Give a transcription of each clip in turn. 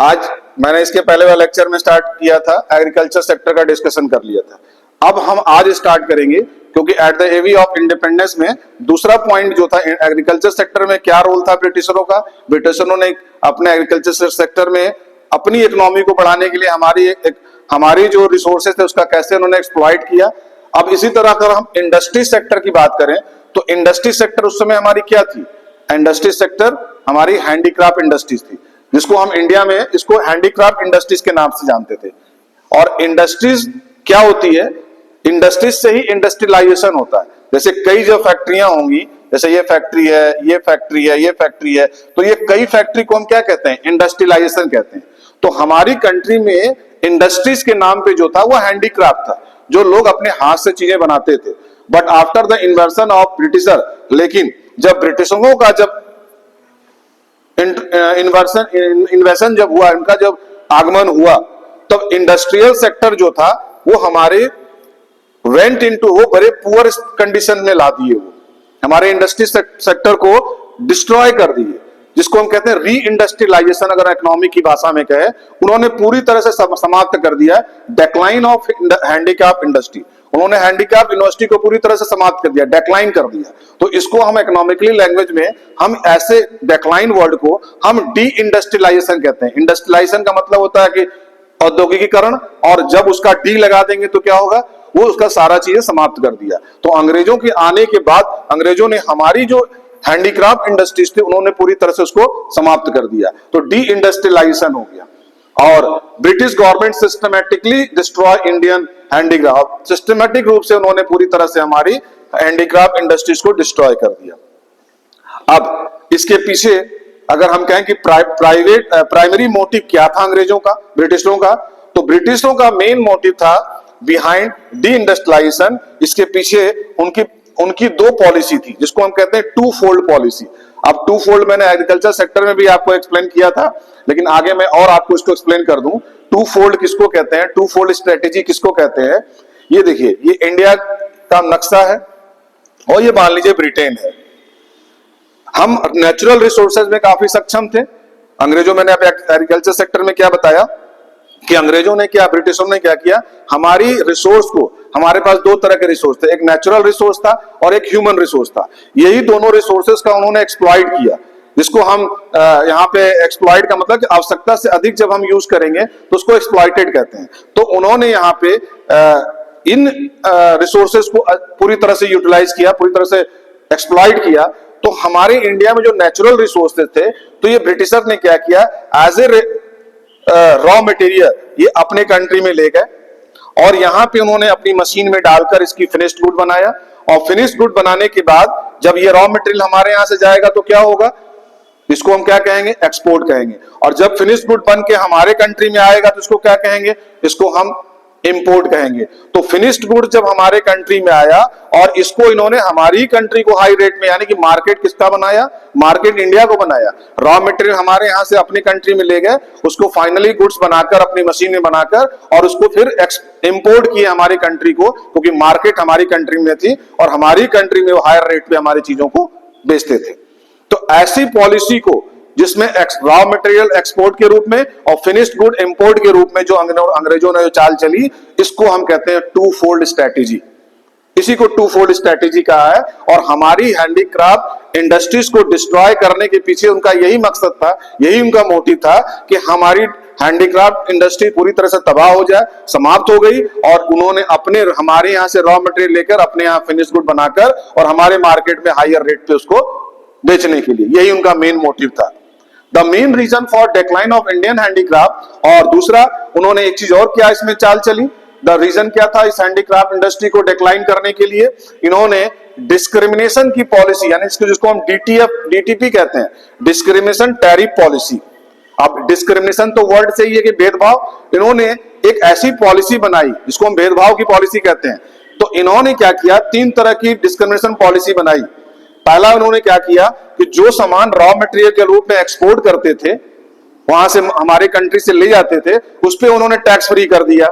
आज मैंने इसके पहले वाले लेक्चर में स्टार्ट किया था, एग्रीकल्चर सेक्टर का डिस्कशन कर लिया था। अब हम आज स्टार्ट करेंगे क्योंकि at the eve of independence में दूसरा पॉइंट जो था, एग्रीकल्चर सेक्टर में क्या रोल था ब्रिटिशरों का। ब्रिटिशरों ने अपने एग्रीकल्चर सेक्टर में अपनी इकोनॉमी को बढ़ाने के लिए हमारी जो रिसोर्सेज थे उसका कैसे उन्होंने एक्सप्लॉइट किया। अब इसी तरह अगर हम इंडस्ट्री सेक्टर की बात करें तो इंडस्ट्री सेक्टर उस समय हमारी क्या थी। इंडस्ट्री सेक्टर हमारी हैंडीक्राफ्ट इंडस्ट्रीज थी, जिसको हम इंडिया में इसको हैंडीक्राफ्ट इंडस्ट्रीज के नाम से जानते थे। और इंडस्ट्रीज क्या होती है, इंडस्ट्रीज से ही इंडस्ट्रियलाइजेशन होता है। जैसे कई जो फैक्ट्रियां होंगी, जैसे ये फैक्ट्री है, ये फैक्ट्री है, ये फैक्ट्री है, तो ये कई फैक्ट्री को हम क्या कहते हैं, इंडस्ट्रियलाइजेशन कहते हैं। तो हमारी कंट्री में इंडस्ट्रीज के नाम पे जो था वो हैंडीक्राफ्ट था, जो लोग अपने हाथ से चीजें बनाते थे। But after the inversion of britisher, लेकिन जब ब्रिटिशरों का जब इन्वेशन जब हुआ, इनका जब आगमन हुआ, तब इंडस्ट्रियल सेक्टर जो था वो हमारे वेंट इनटू, वो बड़े पुअर कंडीशन में ला दिए। वो हमारे इंडस्ट्री सेक्टर को डिस्ट्रॉय कर दिए, जिसको हम कहते हैं री इंडस्ट्रियलाइजेशन। अगर इकोनॉमी की भाषा में कहे, उन्होंने पूरी तरह से समाप्त कर दिया डिक्लाइन ऑफ हैंडीक्राफ्ट इंडस्ट्री। उन्होंने हैंडीक्राफ्ट इंडस्ट्री को पूरी तरह से समाप्त कर दिया, डिक्लाइन कर दिया। तो इसको हम इकोनॉमिकली लैंग्वेज में हम ऐसे डिक्लाइन वर्ड को हम डी इंडस्ट्रियलाइजेशन कहते हैं। इंडस्ट्रियलाइजेशन का मतलब होता है कि औद्योगिकीकरण, और जब उसका डी लगा देंगे तो क्या होगा, वो उसका सारा चीजें समाप्त कर दिया। तो अंग्रेजों के आने के बाद अंग्रेजों ने हमारी जो हैंडीक्राफ्ट इंडस्ट्रीज थी उन्होंने पूरी तरह से उसको समाप्त कर दिया, तो डी इंडस्ट्रियलाइजेशन हो गया। और British government systematically destroy Indian handicraft, systematic रूप से उन्होंने पूरी तरह से हमारी हैंडीक्राफ्ट इंडस्ट्रीज को डिस्ट्रॉय कर दिया। अब इसके पीछे अगर हम कहें कि प्राइमरी मोटिव क्या था अंग्रेजों का, ब्रिटिशरों का, तो ब्रिटिशरों का मेन मोटिव था बिहाइंड डी इंडस्ट्रियलाइजेशन। इसके पीछे उनकी दो पॉलिसी थी, जिसको हम कहते हैं टू फोल्ड पॉलिसी। अब टू फोल्ड मैंने एग्रीकल्चर सेक्टर में भी आपको एक्सप्लेन किया था, लेकिन आगे मैं और आपको इसको एक्सप्लेन कर दूं। टू फोल्ड किसको कहते हैं, टू फोल्ड स्ट्रेटेजी किसको कहते हैं। ये देखिए, ये इंडिया का नक्शा है और ये मान लीजिए ब्रिटेन है। हम नेचुरल रिसोर्सेज में काफी सक्षम थे। अंग्रेजों, मैंने अब एग्रीकल्चर सेक्टर में क्या बताया कि अंग्रेजों ने क्या, ब्रिटिशों ने क्या किया, हमारी रिसोर्स को, हमारे पास दो तरह के रिसोर्स थे, एक नेचुरल रिसोर्स था और एक ह्यूमन रिसोर्स था। यही दोनों रिसोर्सेज का उन्होंने एक्सप्लॉइट किया, जिसको हम यहाँ पे एक्सप्लॉइट का मतलब कि आवश्यकता से अधिक जब हम यूज करेंगे तो उसको एक्सप्लॉइटेड कहते हैं। तो उन्होंने यहाँ पे इन रिसोर्सेज को पूरी तरह से यूटिलाइज किया, पूरी तरह से एक्सप्लॉइट किया। तो हमारे इंडिया में जो नेचुरल रिसोर्सेज थे, तो ये ब्रिटिशर ने क्या किया, एज ए रॉ मटेरियल ये अपने कंट्री में ले गए और यहाँ पे उन्होंने अपनी मशीन में डालकर इसकी फिनिश्ड गुड बनाया। और फिनिश्ड गुड बनाने के बाद जब ये रॉ मटेरियल हमारे यहाँ से जाएगा तो क्या होगा, इसको हम क्या कहेंगे, एक्सपोर्ट कहेंगे। और जब फिनिश्ड गुड बन के हमारे कंट्री में आएगा तो इसको क्या कहेंगे, इसको हम इंपोर्ट कहेंगे। तो फिनिश्ड गुड जब हमारे कंट्री में आया और इसको इन्होंने हमारी कंट्री को हाई रेट में, यानी कि मार्केट किसका बनाया, मार्केट इंडिया को बनाया। रॉ मटेरियल हमारे यहां से अपनी कंट्री में ले गए, उसको फाइनली गुड्स बनाकर अपनी मशीन में बनाकर और उसको फिर इंपोर्ट किए हमारी कंट्री को, क्योंकि मार्केट हमारी कंट्री में थी और हमारी कंट्री में वो हायर रेट पे हमारी चीजों को बेचते थे। तो ऐसी पॉलिसी को, जिसमें रॉ मटेरियल एक्सपोर्ट के रूप में और फिनिश्ड गुड इंपोर्ट के रूप में जो अंग्रेजों ने जो चाल चली, इसको हम कहते हैं टू फोल्ड स्ट्रेटेजी। इसी को टू फोल्ड स्ट्रेटेजी कहा है। और हमारी हैंडीक्राफ्ट इंडस्ट्रीज को डिस्ट्रॉय करने के पीछे उनका यही मकसद था, यही उनका मोटिव था कि हमारी हैंडीक्राफ्ट इंडस्ट्री पूरी तरह से तबाह हो जाए, समाप्त हो गई। और उन्होंने हमारे यहाँ से रॉ मटेरियल लेकर अपने यहाँ फिनिश्ड गुड बनाकर और हमारे मार्केट में हायर रेट पे उसको बेचने के लिए, यही उनका मेन मोटिव था। The main reason for decline of Indian handicraft. और दूसरा, उन्होंने एक चीज और क्या इसमें चाल चली, द रीजन क्या था इस हैंडीक्राफ्ट इंडस्ट्री को डिक्लाइन करने के लिए, इन्होंने डिस्क्रिमिनेशन की पॉलिसी, यानी जिसको हम डीटीपी कहते हैं, डिस्क्रिमिनेशन टैरिफ पॉलिसी। अब डिस्क्रिमिनेशन तो वर्ड से ही है कि भेदभाव, इन्होंने एक ऐसी पॉलिसी बनाई जिसको हम भेदभाव की पॉलिसी कहते हैं। तो इन्होंने क्या किया, तीन तरह की डिस्क्रिमिनेशन पॉलिसी बनाई। पहला उन्होंने क्या किया कि जो सामान रॉ मटेरियल के रूप में एक्सपोर्ट करते थे, वहां से हमारे कंट्री से ले जाते थे, उस पे उन्होंने टैक्स फ्री कर दिया।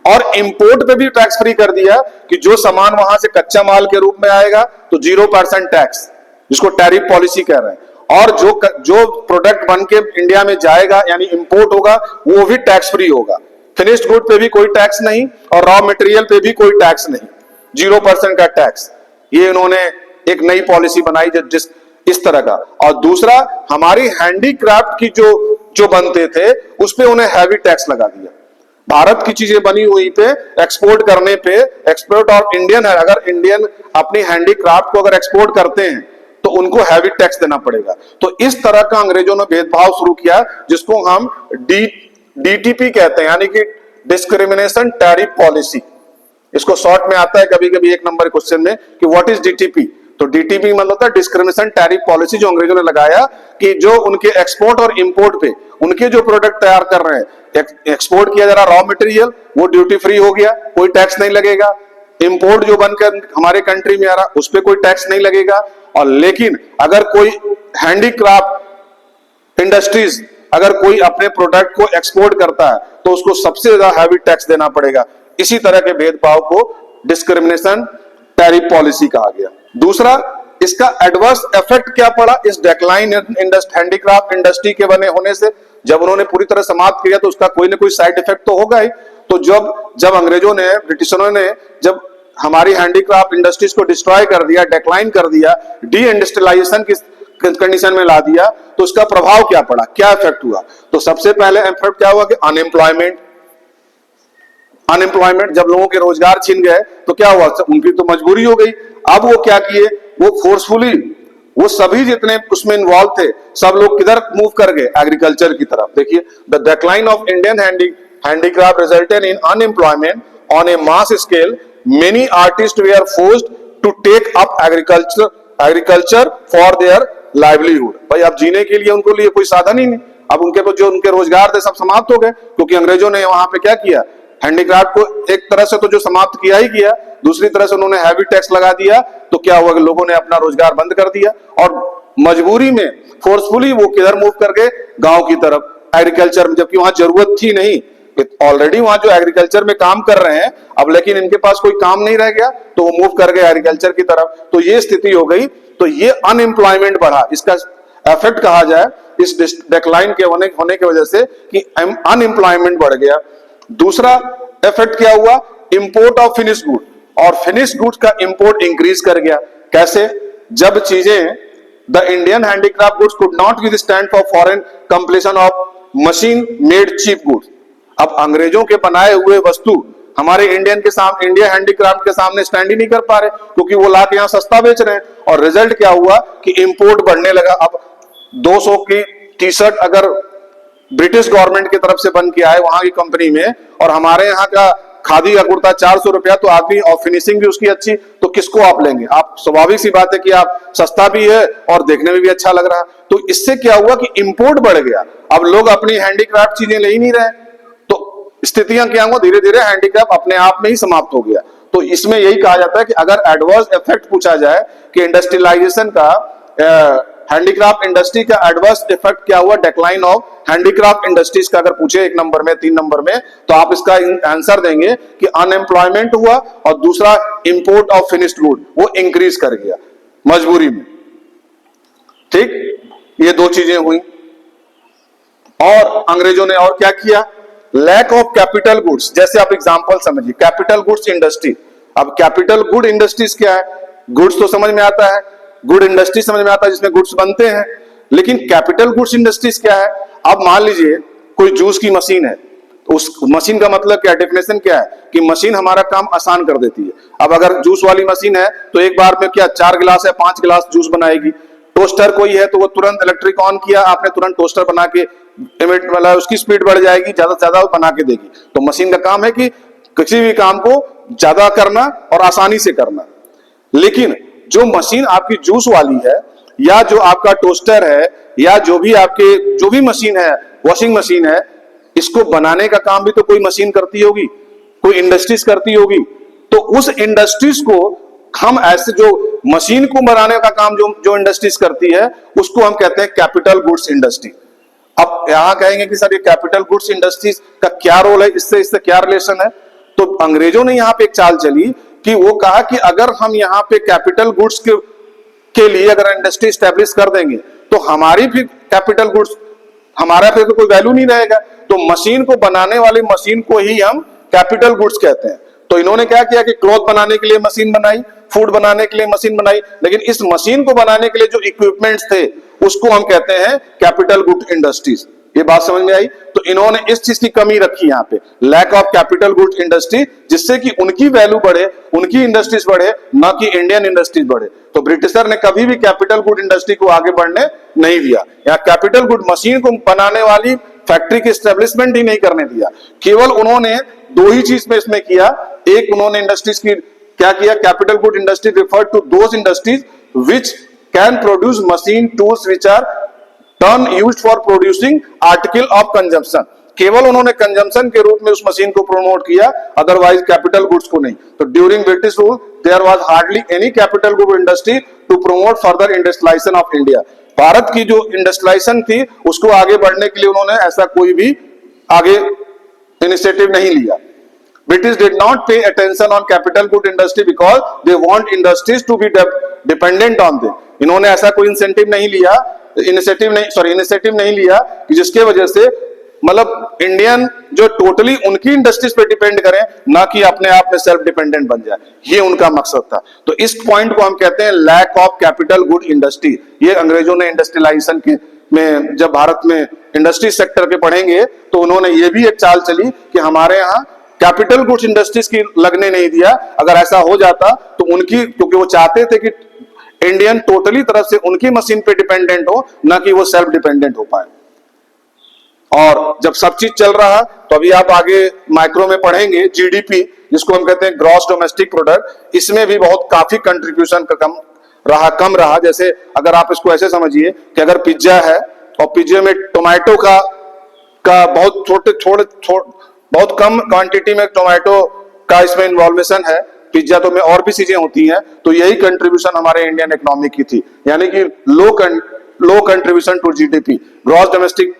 और इंपोर्ट पे भी टैक्स फ्री कर दिया कि जो सामान वहां से कच्चा माल के रूप में आएगा तो 0% टैक्स, जिसको टैरिफ पॉलिसी कह रहे हैं। और जो प्रोडक्ट बन के इंडिया में जाएगा यानी इंपोर्ट होगा वो भी टैक्स फ्री होगा। फिनिश्ड गुड पे भी कोई टैक्स नहीं और रॉ मटेरियल पे भी कोई टैक्स नहीं, 0% का टैक्स। ये इन्होंने एक नई पॉलिसी बनाई जिस इस तरह का। और दूसरा, हमारी हैंडीक्राफ्ट की जो बनते थे उस पे उन्हें हैवी टैक्स लगा दिया। भारत की चीजें बनी हुई पे एक्सपोर्ट करने पे, एक्सपोर्ट और इंडियन है, अगर इंडियन अपनी हैंडीक्राफ्ट को अगर एक्सपोर्ट करते हैं तो उनको हैवी टैक्स देना पड़ेगा। तो इस तरह का अंग्रेजों ने भेदभाव शुरू किया जिसको हम डीटीपी कहते हैं, यानी कि डिस्क्रिमिनेशन टैरिफ पॉलिसी। इसको शॉर्ट में आता है कभी कभी 1 नंबर क्वेश्चन में कि व्हाट इज डीटीपी। तो डीटीपी मतलब होता है डिस्क्रिमिनेशन टैरिफ पॉलिसी, जो अंग्रेजों ने लगाया कि जो उनके एक्सपोर्ट और इंपोर्ट पे उनके जो प्रोडक्ट तैयार कर रहे हैं, एक्सपोर्ट किया जा रहा रॉ मटेरियल वो ड्यूटी फ्री हो गया, कोई टैक्स नहीं लगेगा। इंपोर्ट जो बनकर हमारे कंट्री में आ रहा उस पर कोई टैक्स नहीं लगेगा। और लेकिन अगर कोई हैंडीक्राफ्ट इंडस्ट्रीज अगर कोई अपने प्रोडक्ट को एक्सपोर्ट करता है तो उसको सबसे ज्यादा हैवी टैक्स देना पड़ेगा। इसी तरह के भेदभाव को डिस्क्रिमिनेशन टैरिफ पॉलिसी कहा गया। दूसरा, इसका एडवर्स इफेक्ट क्या पड़ा इस डिक्लाइन हैंडीक्राफ्ट इंडस्ट्री के बने होने से। जब उन्होंने पूरी तरह समाप्त किया तो उसका कोई ना कोई साइड इफेक्ट तो होगा ही। तो जब अंग्रेजों ने, ब्रिटिशरों ने जब हमारी हैंडीक्राफ्ट इंडस्ट्रीज को डिस्ट्रॉय कर दिया, डिक्लाइन कर दिया, डी इंडस्ट्रियलाइजेशन की कंडीशन में ला दिया, तो उसका प्रभाव क्या पड़ा, क्या इफेक्ट हुआ। तो सबसे पहले इफेक्ट क्या हुआ कि अनएम्प्लॉयमेंट, जब लोगों के रोजगार छीन गए तो क्या हुआ, उनकी तो मजबूरी हो गई। अब वो क्या किए, वो फोर्सफुली वो सभी जितने उसमें इन्वॉल्व थे सब लोग किधर मूव कर गए, एग्रीकल्चर की तरफ। देखिए, the decline of Indian handicraft resulted in unemployment on a mass scale. Many artists were forced to take up agriculture for their livelihood. भाई अब जीने के लिए उनको लिए कोई साधन ही नहीं। अब उनके पास जो उनके रोजगार थे सब समाप्त हो गए, क्योंकि अंग्रेजों ने वहां पे क्या किया, हैंडीक्राफ्ट को एक तरह से तो जो समाप्त किया ही किया, दूसरी तरह से उन्होंने हैवी टैक्स लगा दिया। तो क्या हुआ कि लोगों ने अपना रोजगार बंद कर दिया और मजबूरी में फोर्सफुली वो किधर मूव कर गए, गांव की तरफ, एग्रीकल्चर में, जबकि वहां जरूरत थी नहीं। ऑलरेडी वहां जो एग्रीकल्चर में काम कर रहे हैं अब, लेकिन इनके पास कोई काम नहीं रह गया तो वो मूव कर गए एग्रीकल्चर की तरफ। तो ये स्थिति हो गई। तो ये अनएम्प्लॉयमेंट बढ़ा, इसका इफेक्ट कहा जाए इस डिक्लाइन के होने की वजह से कि अनएम्प्लॉयमेंट बढ़ गया। दूसरा इफेक्ट क्या हुआ, इंपोर्ट ऑफ फिनिश गुड, और फिनिश गुड्स का इंपोर्ट इंक्रीज कर गया। कैसे, जब चीजें the Indian handicraft goods could not withstand for foreign completion of machine made cheap goods. अब अंग्रेजों के बनाए हुए वस्तु हमारे इंडिया हैंडीक्राफ्ट के सामने स्टैंड ही नहीं कर पा रहे, क्योंकि वो लाके यहाँ सस्ता बेच रहे हैं। और रिजल्ट क्या हुआ कि इंपोर्ट बढ़ने लगा। अब 200 की टी शर्ट अगर ब्रिटिश गवर्नमेंट की तरफ से बन के आए वहां की कंपनी में, और हमारे यहाँ का खादी का कुर्ता 400 रुपया, तो आदमी, और फिनिशिंग भी उसकी अच्छी, तो किसको आप लेंगे। आप स्वाभाविक सी बात है कि आप सस्ता भी है और देखने में भी अच्छा लग रहा। तो इससे क्या हुआ कि इंपोर्ट बढ़ गया। अब लोग अपनी हैंडीक्राफ्ट चीजें ले ही नहीं रहे, तो स्थितियां क्या हुआ, धीरे धीरे हैंडीक्राफ्ट अपने आप में ही समाप्त हो गया। तो इसमें यही कहा जाता है कि अगर एडवर्स इफेक्ट पूछा जाए कि इंडस्ट्रियलाइजेशन का, हैंडीक्राफ्ट इंडस्ट्री का एडवर्स इफेक्ट क्या हुआ, डिक्लाइन ऑफ हैंडीक्राफ्ट इंडस्ट्रीज का अगर पूछे 1 नंबर में, 3 नंबर में, तो आप इसका आंसर देंगे कि अनएम्प्लॉयमेंट हुआ और दूसरा इंपोर्ट ऑफ फिनिश्ड गुड वो इंक्रीज कर गया मजबूरी में। ठीक, ये 2 चीजें हुई। और अंग्रेजों ने और क्या किया, लैक ऑफ कैपिटल गुड्स। जैसे आप एग्जांपल समझिए, कैपिटल गुड्स इंडस्ट्री। अब कैपिटल गुड इंडस्ट्रीज क्या है, गुड्स तो समझ में आता है, गुड इंडस्ट्री समझ में आता है जिसमें गुड्स बनते हैं, लेकिन कैपिटल गुड्स इंडस्ट्रीज क्या है। अब मान लीजिए कोई जूस की मशीन है, तो उस मशीन का मतलब क्या, डेफिनेशन क्या है कि मशीन हमारा काम आसान कर देती है। अब अगर जूस वाली मशीन है तो एक बार में क्या 4 गिलास या 5 गिलास जूस बनाएगी। टोस्टर कोई है तो वो तुरंत इलेक्ट्रिक ऑन किया आपने, तुरंत टोस्टर बना के वाला उसकी स्पीड बढ़ जाएगी, ज्यादा से ज्यादा बना के देगी। तो मशीन का काम है कि किसी भी काम को ज्यादा करना और आसानी से करना। लेकिन जो मशीन आपकी जूस वाली है, या जो आपका टोस्टर है, या जो भी मशीन है, वॉशिंग मशीन है, इसको बनाने का काम भी तो कोई मशीन करती होगी, कोई इंडस्ट्रीज करती होगी। तो उस इंडस्ट्रीज को हम ऐसे, जो मशीन को बनाने का काम जो इंडस्ट्रीज करती है, उसको हम कहते हैं कैपिटल गुड्स इंडस्ट्री। अब यहां कहेंगे कि सर ये कैपिटल गुड्स इंडस्ट्रीज का क्या रोल है, इससे क्या रिलेशन है। तो अंग्रेजों ने यहां पे एक चाल चली कि वो कहा कि अगर हम यहाँ पे कैपिटल गुड्स के लिए अगर इंडस्ट्री स्टैब्लिश कर देंगे तो हमारी फिर कैपिटल गुड्स, हमारा फिर तो कोई वैल्यू नहीं रहेगा। तो मशीन को बनाने वाली मशीन को ही हम कैपिटल गुड्स कहते हैं। तो इन्होंने क्या किया कि क्लॉथ बनाने के लिए मशीन बनाई, फूड बनाने के लिए मशीन बनाई, लेकिन इस मशीन को बनाने के लिए जो इक्विपमेंट्स थे उसको हम कहते हैं कैपिटल गुड इंडस्ट्रीज। ये बात समझ में आई? तो इन्होंने इस चीज की कमी रखी यहाँ पे, lack of capital good industry, जिससे कि उनकी वैल्यू बढ़े, उनकी इंडस्ट्रीज बढ़े, ना कि इंडियन इंडस्ट्रीज बढ़े। तो ब्रिटिशर ने कभी भी कैपिटल गुड इंडस्ट्री को आगे बढ़ने नहीं दिया। यहाँ कैपिटल गुड मशीन को बनाने वाली फैक्ट्री की एस्टेब्लिशमेंट ही नहीं करने दिया। केवल उन्होंने दो ही चीज में इसमें किया। एक, उन्होंने इंडस्ट्रीज की क्या किया, capital good industry refer to those industries which can produce machine tools which are turn used for producing article of consumption. केवल उन्होंने कंजम्पशन के रूप में उस मशीन को प्रमोट किया, अदरवाइज कैपिटल गुड्स को नहीं। तो during British rule there was hardly any capital good industry to promote further industrialisation of India. Bharat की जो इंडस्ट्रियलाइजेशन थी उसको आगे बढ़ने के लिए उन्होंने ऐसा कोई भी आगे इनिशिएटिव नहीं लिया। British did not pay attention on capital good industry because they want industries to be dependent on them. इन्होंने ऐसा कोई इंसेंटिव नहीं लिया, इनिशिएटिव नहीं लिया कि जिसके वजह से मतलब इंडियन जो टोटली उनकी इंडस्ट्रीज पे डिपेंड करें, ना कि अपने आप में सेल्फ डिपेंडेंट बन जाए। ये उनका मकसद था। तो इस पॉइंट को हम कहते हैं lack of capital good industry. ये अंग्रेजों ने इंडस्ट्रियलाइजेशन के में जब भारत में इंडस्ट्री सेक्टर के पढ़ेंगे तो उन्होंने ये भी एक चाल चली कि हमारे यहाँ कैपिटल गुड्स इंडस्ट्रीज की लगने नहीं दिया। अगर ऐसा हो जाता तो उनकी, क्योंकि वो चाहते थे कि इंडियन टोटली तरफ से उनकी मशीन पे डिपेंडेंट हो, ना कि वो सेल्फ डिपेंडेंट हो पाए। और जब सब चीज चल रहा तो अभी आप आगे माइक्रो में पढ़ेंगे जीडीपी, जिसको हम कहते हैं ग्रॉस डोमेस्टिक प्रोडक्ट, इसमें भी बहुत काफी कंट्रीब्यूशन कम रहा। जैसे अगर आप इसको ऐसे समझिए कि अगर पिज्जा है और पिज्जे में टोमेटो का बहुत कम क्वांटिटी में टोमेटो का इसमें इन्वॉल्वेशन है, पिज्जा तो में और भी चीजें होती हैं, तो यही कंट्रीब्यूशन हमारे इंडियन इकोनॉमी की थी, यानी कि low contribution to GDP. Gross domestic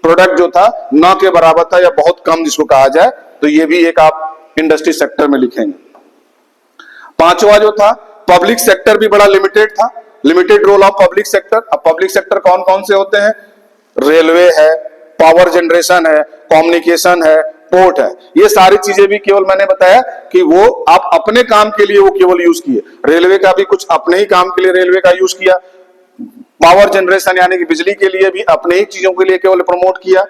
product जो था न के बराबर था या बहुत कम जिसको कहा जाए। तो ये भी एक आप इंडस्ट्री सेक्टर में लिखेंगे। पांचवा जो था पब्लिक सेक्टर भी बड़ा लिमिटेड था, limited role of public sector. अब पब्लिक सेक्टर कौन कौन से होते हैं? रेलवे है, पावर जनरेशन है, कम्युनिकेशन है, पोर्ट है। ये सारी चीजें भी केवल मैंने बताया कि वो आप अपने काम के लिए वो केवल यूज किए। रेलवे का भी कुछ अपने ही काम के लिए रेलवे का यूज किया। पावर जनरेशन यानी कि बिजली के लिए भी अपने ही चीजों के लिए केवल प्रमोट किया।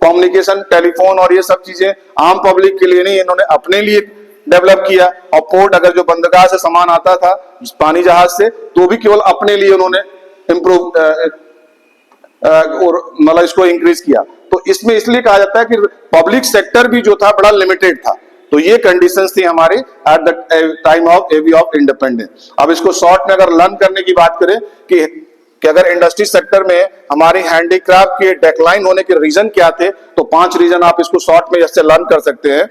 कम्युनिकेशन, टेलीफोन और ये सब चीजें आम पब्लिक के लिए नहीं, इन्होंने अपने लिए डेवलप किया। और पोर्ट, अगर जो बंदरगाह से सामान आता था पानी जहाज से, तो भी केवल अपने लिए उन्होंने इम्प्रूव और मतलब इसको इंक्रीज किया। तो इसमें इसलिए कहा जाता है कि पब्लिक सेक्टर भी जो था बड़ा लिमिटेड था। तो ये कंडीशंस थी हमारे at the time of eve of independence. अब इसको शॉर्ट में अगर लर्न करने की बात करें कि अगर इंडस्ट्री सेक्टर में हमारी हैंडीक्राफ्ट के डेक्लाइन होने के रीजन क्या थे, तो 5 रीजन आप इसको शॉर्ट में जैसे लर्न कर सकते हैं।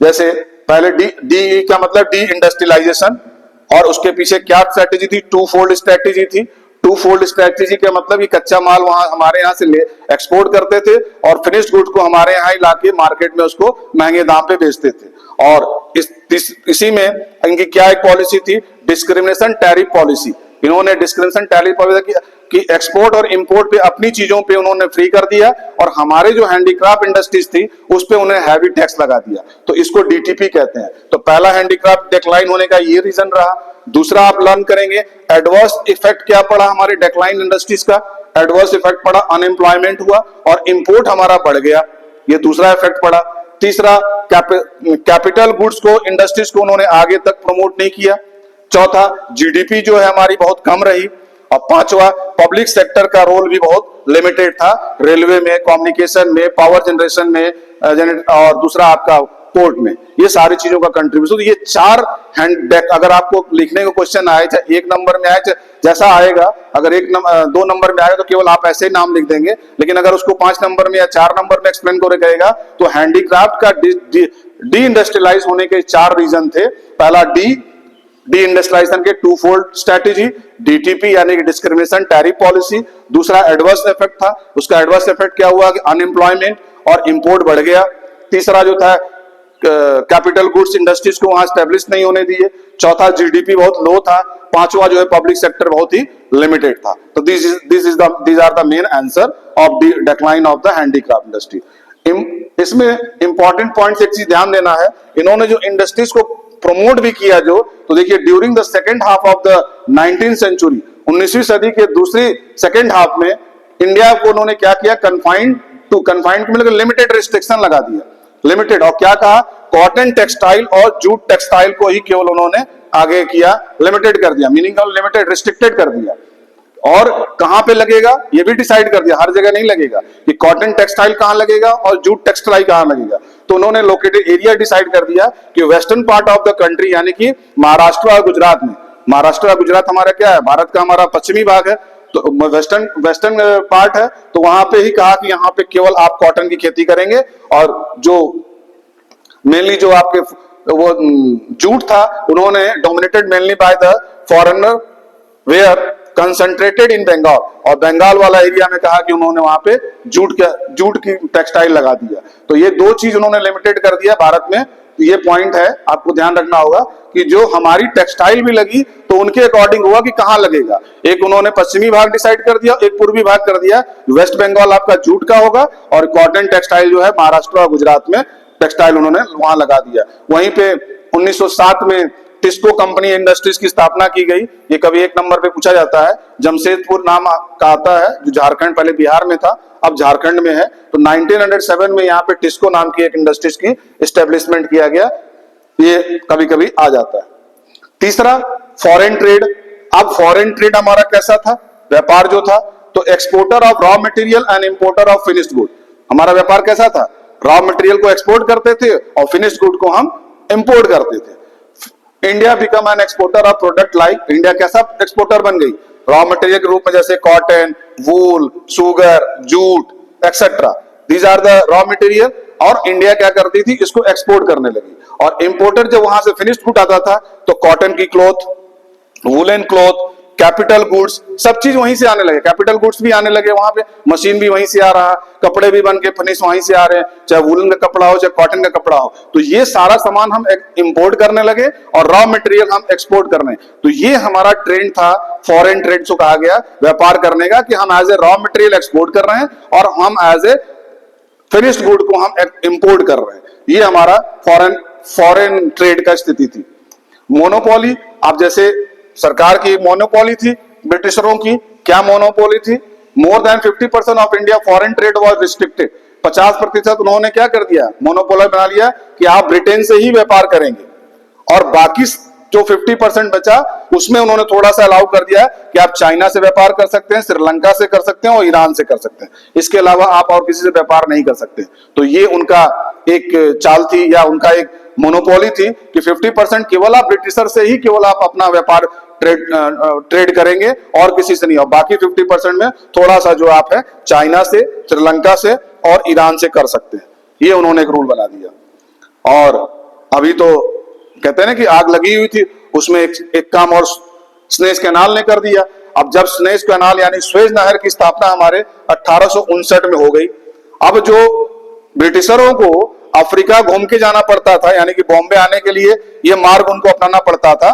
जैसे पहले डी का मतलब डी इंडस्ट्रियलाइजेशन, और उसके पीछे क्या स्ट्रेटेजी थी? टू फोल्ड स्ट्रेटेजी थी। टू फोल्ड स्ट्रेटेजी का मतलब कि कच्चा माल वहां हमारे यहाँ से एक्सपोर्ट करते थे और फिनिश्ड गुड्स को हमारे यहाँ ही लाके मार्केट में उसको महंगे दाम पे बेचते थे। और इसी में इनकी क्या एक पॉलिसी थी? Discrimination tariff policy. इन्होंने डिस्क्रिमिनेशन टैरिफ पॉलिसी कि एक्सपोर्ट और इंपोर्ट पे अपनी चीजों पे उन्होंने फ्री कर दिया, और हमारे जो हैंडीक्राफ्ट इंडस्ट्रीज थी उस पे उन्हें हैवी टैक्स लगा दिया। तो इसको डीटीपी कहते हैं। तो पहला हैंडीक्राफ्ट डिक्लाइन होने का ये रीजन रहा। दूसरा आप लर्न करेंगे एडवर्स इफेक्ट क्या पड़ा हमारे डिक्लाइन इंडस्ट्रीज का। एडवर्स इफेक्ट पड़ा, अनएम्प्लॉयमेंट हुआ और इंपोर्ट हमारा बढ़ गया, ये दूसरा इफेक्ट पड़ा। तीसरा कैपिटल गुड्स को, इंडस्ट्रीज को उन्होंने आगे तक प्रमोट नहीं किया। चौथा जीडीपी जो है हमारी बहुत कम रही। और पांचवा पब्लिक सेक्टर का रोल भी बहुत लिमिटेड था, रेलवे में, कम्युनिकेशन में, पावर जनरेशन में, और दूसरा आपका पोर्ट में। ये सारी चीजों का कंट्रीब्यूशन। ये 4 अगर आपको लिखने का क्वेश्चन आए, चाहे 1 नंबर में आए, जैसा आएगा, अगर 2 नंबर में आएगा तो केवल आप ऐसे ही नाम लिख देंगे, लेकिन अगर उसको 5 नंबर में या 4 नंबर में एक्सप्लेन करके कहेगा तो हैंडीक्राफ्ट का डी इंडस्ट्रियलाइज होने के 4 रीजन थे। पहला डी इंडस्ट्रियलाइजेशन के टू फोल्ड स्ट्रेटेजी, डीटीपी यानी कि डिस्क्रिमिनेशन टैरिफ पॉलिसी। दूसरा एडवर्स इफेक्ट था, उसका एडवर्स इफेक्ट क्या हुआ कि अनएम्प्लॉयमेंट और इंपोर्ट बढ़ गया। तीसरा जो था कैपिटल गुड्स इंडस्ट्रीज को वहां स्टैब्लिश नहीं होने दिए। चौथा जीडीपी बहुत लो था, पांचवा जो है पब्लिक सेक्टर बहुत ही लिमिटेड था। तो these are the main answer of the decline of the handicraft industry. इसमें इंपॉर्टेंट पॉइंट्स एक चीज ध्यान देना है, इन्होंने जो इंडस्ट्रीज को प्रमोट भी किया जो, तो देखिए during the second half of the 19th century, 19वीं सदी के दूसरी सेकेंड हाफ में इंडिया को उन्होंने क्या किया, कन्फाइंड मतलब लिमिटेड रिस्ट्रिक्शन लगा दिया, लिमिटेड, और क्या कहा, कॉटन टेक्सटाइल और जूट टेक्सटाइल को ही केवल उन्होंने आगे किया, लिमिटेड कर दिया, मीनिंग लिमिटेड, रिस्ट्रिक्टेड कर दिया। और कहां पे लगेगा ये भी डिसाइड कर दिया, हर जगह नहीं लगेगा कि कॉटन टेक्सटाइल कहां लगेगा और जूट टेक्सटाइल कहां लगेगा। तो उन्होंने लोकेटेड एरिया डिसाइड कर दिया कि western part of the country, यानी कि महाराष्ट्र और गुजरात में, महाराष्ट्र और गुजरात हमारा क्या है, भारत का हमारा पश्चिमी भाग है, तो वेस्टर्न पार्ट है, तो वहां पे ही कहा कि यहाँ पे केवल आप कॉटन की खेती करेंगे, और जो मेनली जो आपके वो जूट था उन्होंने dominated mainly by the foreigner were concentrated in Bengal, और बंगाल वाला एरिया में कहा कि उन्होंने वहां पे जूट की टेक्सटाइल लगा दिया। तो ये दो चीज उन्होंने लिमिटेड कर दिया भारत में। तो ये पॉइंट है, आपको ध्यान रखना होगा कि जो हमारी टेक्सटाइल भी लगी तो उनके अकॉर्डिंग हुआ कि कहां लगेगा, एक उन्होंने पश्चिमी भाग डिसाइड कर दिया, एक पूर्वी भाग कर दिया, वेस्ट बंगाल आपका जूट का होगा, और कॉटन टेक्सटाइल जो है महाराष्ट्र और गुजरात में टेक्सटाइल उन्होंने वहां लगा दिया। वहीं पे 1907 में टिस्को कंपनी इंडस्ट्रीज की स्थापना की गई, ये कभी एक नंबर पे पूछा जाता है। जमशेदपुर नाम का आता है, जो झारखंड, पहले बिहार में था अब झारखंड में है। तो 1907 में यहाँ पे टिस्को नाम की एक इंडस्ट्रीज की एस्टेब्लिशमेंट किया गया, ये कभी कभी आ जाता है। तीसरा, फॉरेन ट्रेड। अब फॉरेन ट्रेड हमारा कैसा था, व्यापार जो था, तो exporter of raw material and importer of finished good. हमारा व्यापार कैसा था, रॉ मटेरियल को एक्सपोर्ट करते थे और फिनिश्ड गुड को हम इंपोर्ट करते थे। India become an exporter of product, like India कैसा एक्सपोर्टर बन गई, रॉ मटेरियल के रूप में, जैसे cotton, wool, sugar, jute etcetera, these are the raw material, और इंडिया क्या करती थी, इसको एक्सपोर्ट करने लगी। और इंपोर्टर जब वहां से फिनिश्ड गुड आता था तो कॉटन की cloth, woollen cloth, capital goods, सब चीज वहीं से आने लगे, कैपिटल गुड्स भी आने लगे, वहां पे मशीन भी वहीं से आ रहा, कपड़े भी बन के फिनिश वहीं से आ रहे हैं, चाहे वुलन का कपड़ा हो चाहे कॉटन का कपड़ा हो। तो ये सारा सामान हम इंपोर्ट करने लगे और रॉ मटेरियल हम एक्सपोर्ट करने। तो ये हमारा ट्रेंड था, फॉरेन ट्रेड जो कहा गया, व्यापार करने का, कि हम as a raw material export कर रहे हैं और हम एज ए फिनिश्ड गुड को हम इंपोर्ट कर रहे हैं। ये हमारा फॉरेन ट्रेड का स्थिति थी। मोनोपोली, अब जैसे सरकार की मोनोपोली थी, ब्रिटिशरों की क्या मोनोपोली थी, more than 50% of India foreign trade was restricted. 50% उन्होंने क्या कर दिया, मोनोपोली बना लिया कि आप ब्रिटेन से ही व्यापार करेंगे, और बाकी जो 50% बचा उसमें उन्होंने थोड़ा सा अलाउ कर दिया कि आप चाइना से व्यापार कर सकते हैं, श्रीलंका से कर सकते हैं और ईरान से कर सकते हैं, इसके अलावा आप और किसी से व्यापार नहीं कर सकते। तो ये उनका एक चाल थी, या उनका एक मोनोपोली थी कि 50% केवल आप ब्रिटिशर से ही केवल आप अपना व्यापार ट्रेड करेंगे और किसी से नहीं, और बाकी 50% में थोड़ा सा जो आप है चाइना से, श्रीलंका से और ईरान से कर सकते हैं। ये उन्होंने एक रूल बना दिया। और अभी तो कहते हैं ना कि आग लगी हुई थी, उसमें एक काम और स्नेज कैनाल ने कर दिया। अब जब स्नेज कैनाल यानी स्वेज नहर की स्थापना हमारे 1859 में हो गई, अब जो ब्रिटिशरों को अफ्रीका घूम के जाना पड़ता था, यानी कि बॉम्बे आने के लिए ये मार्ग उनको अपनाना पड़ता था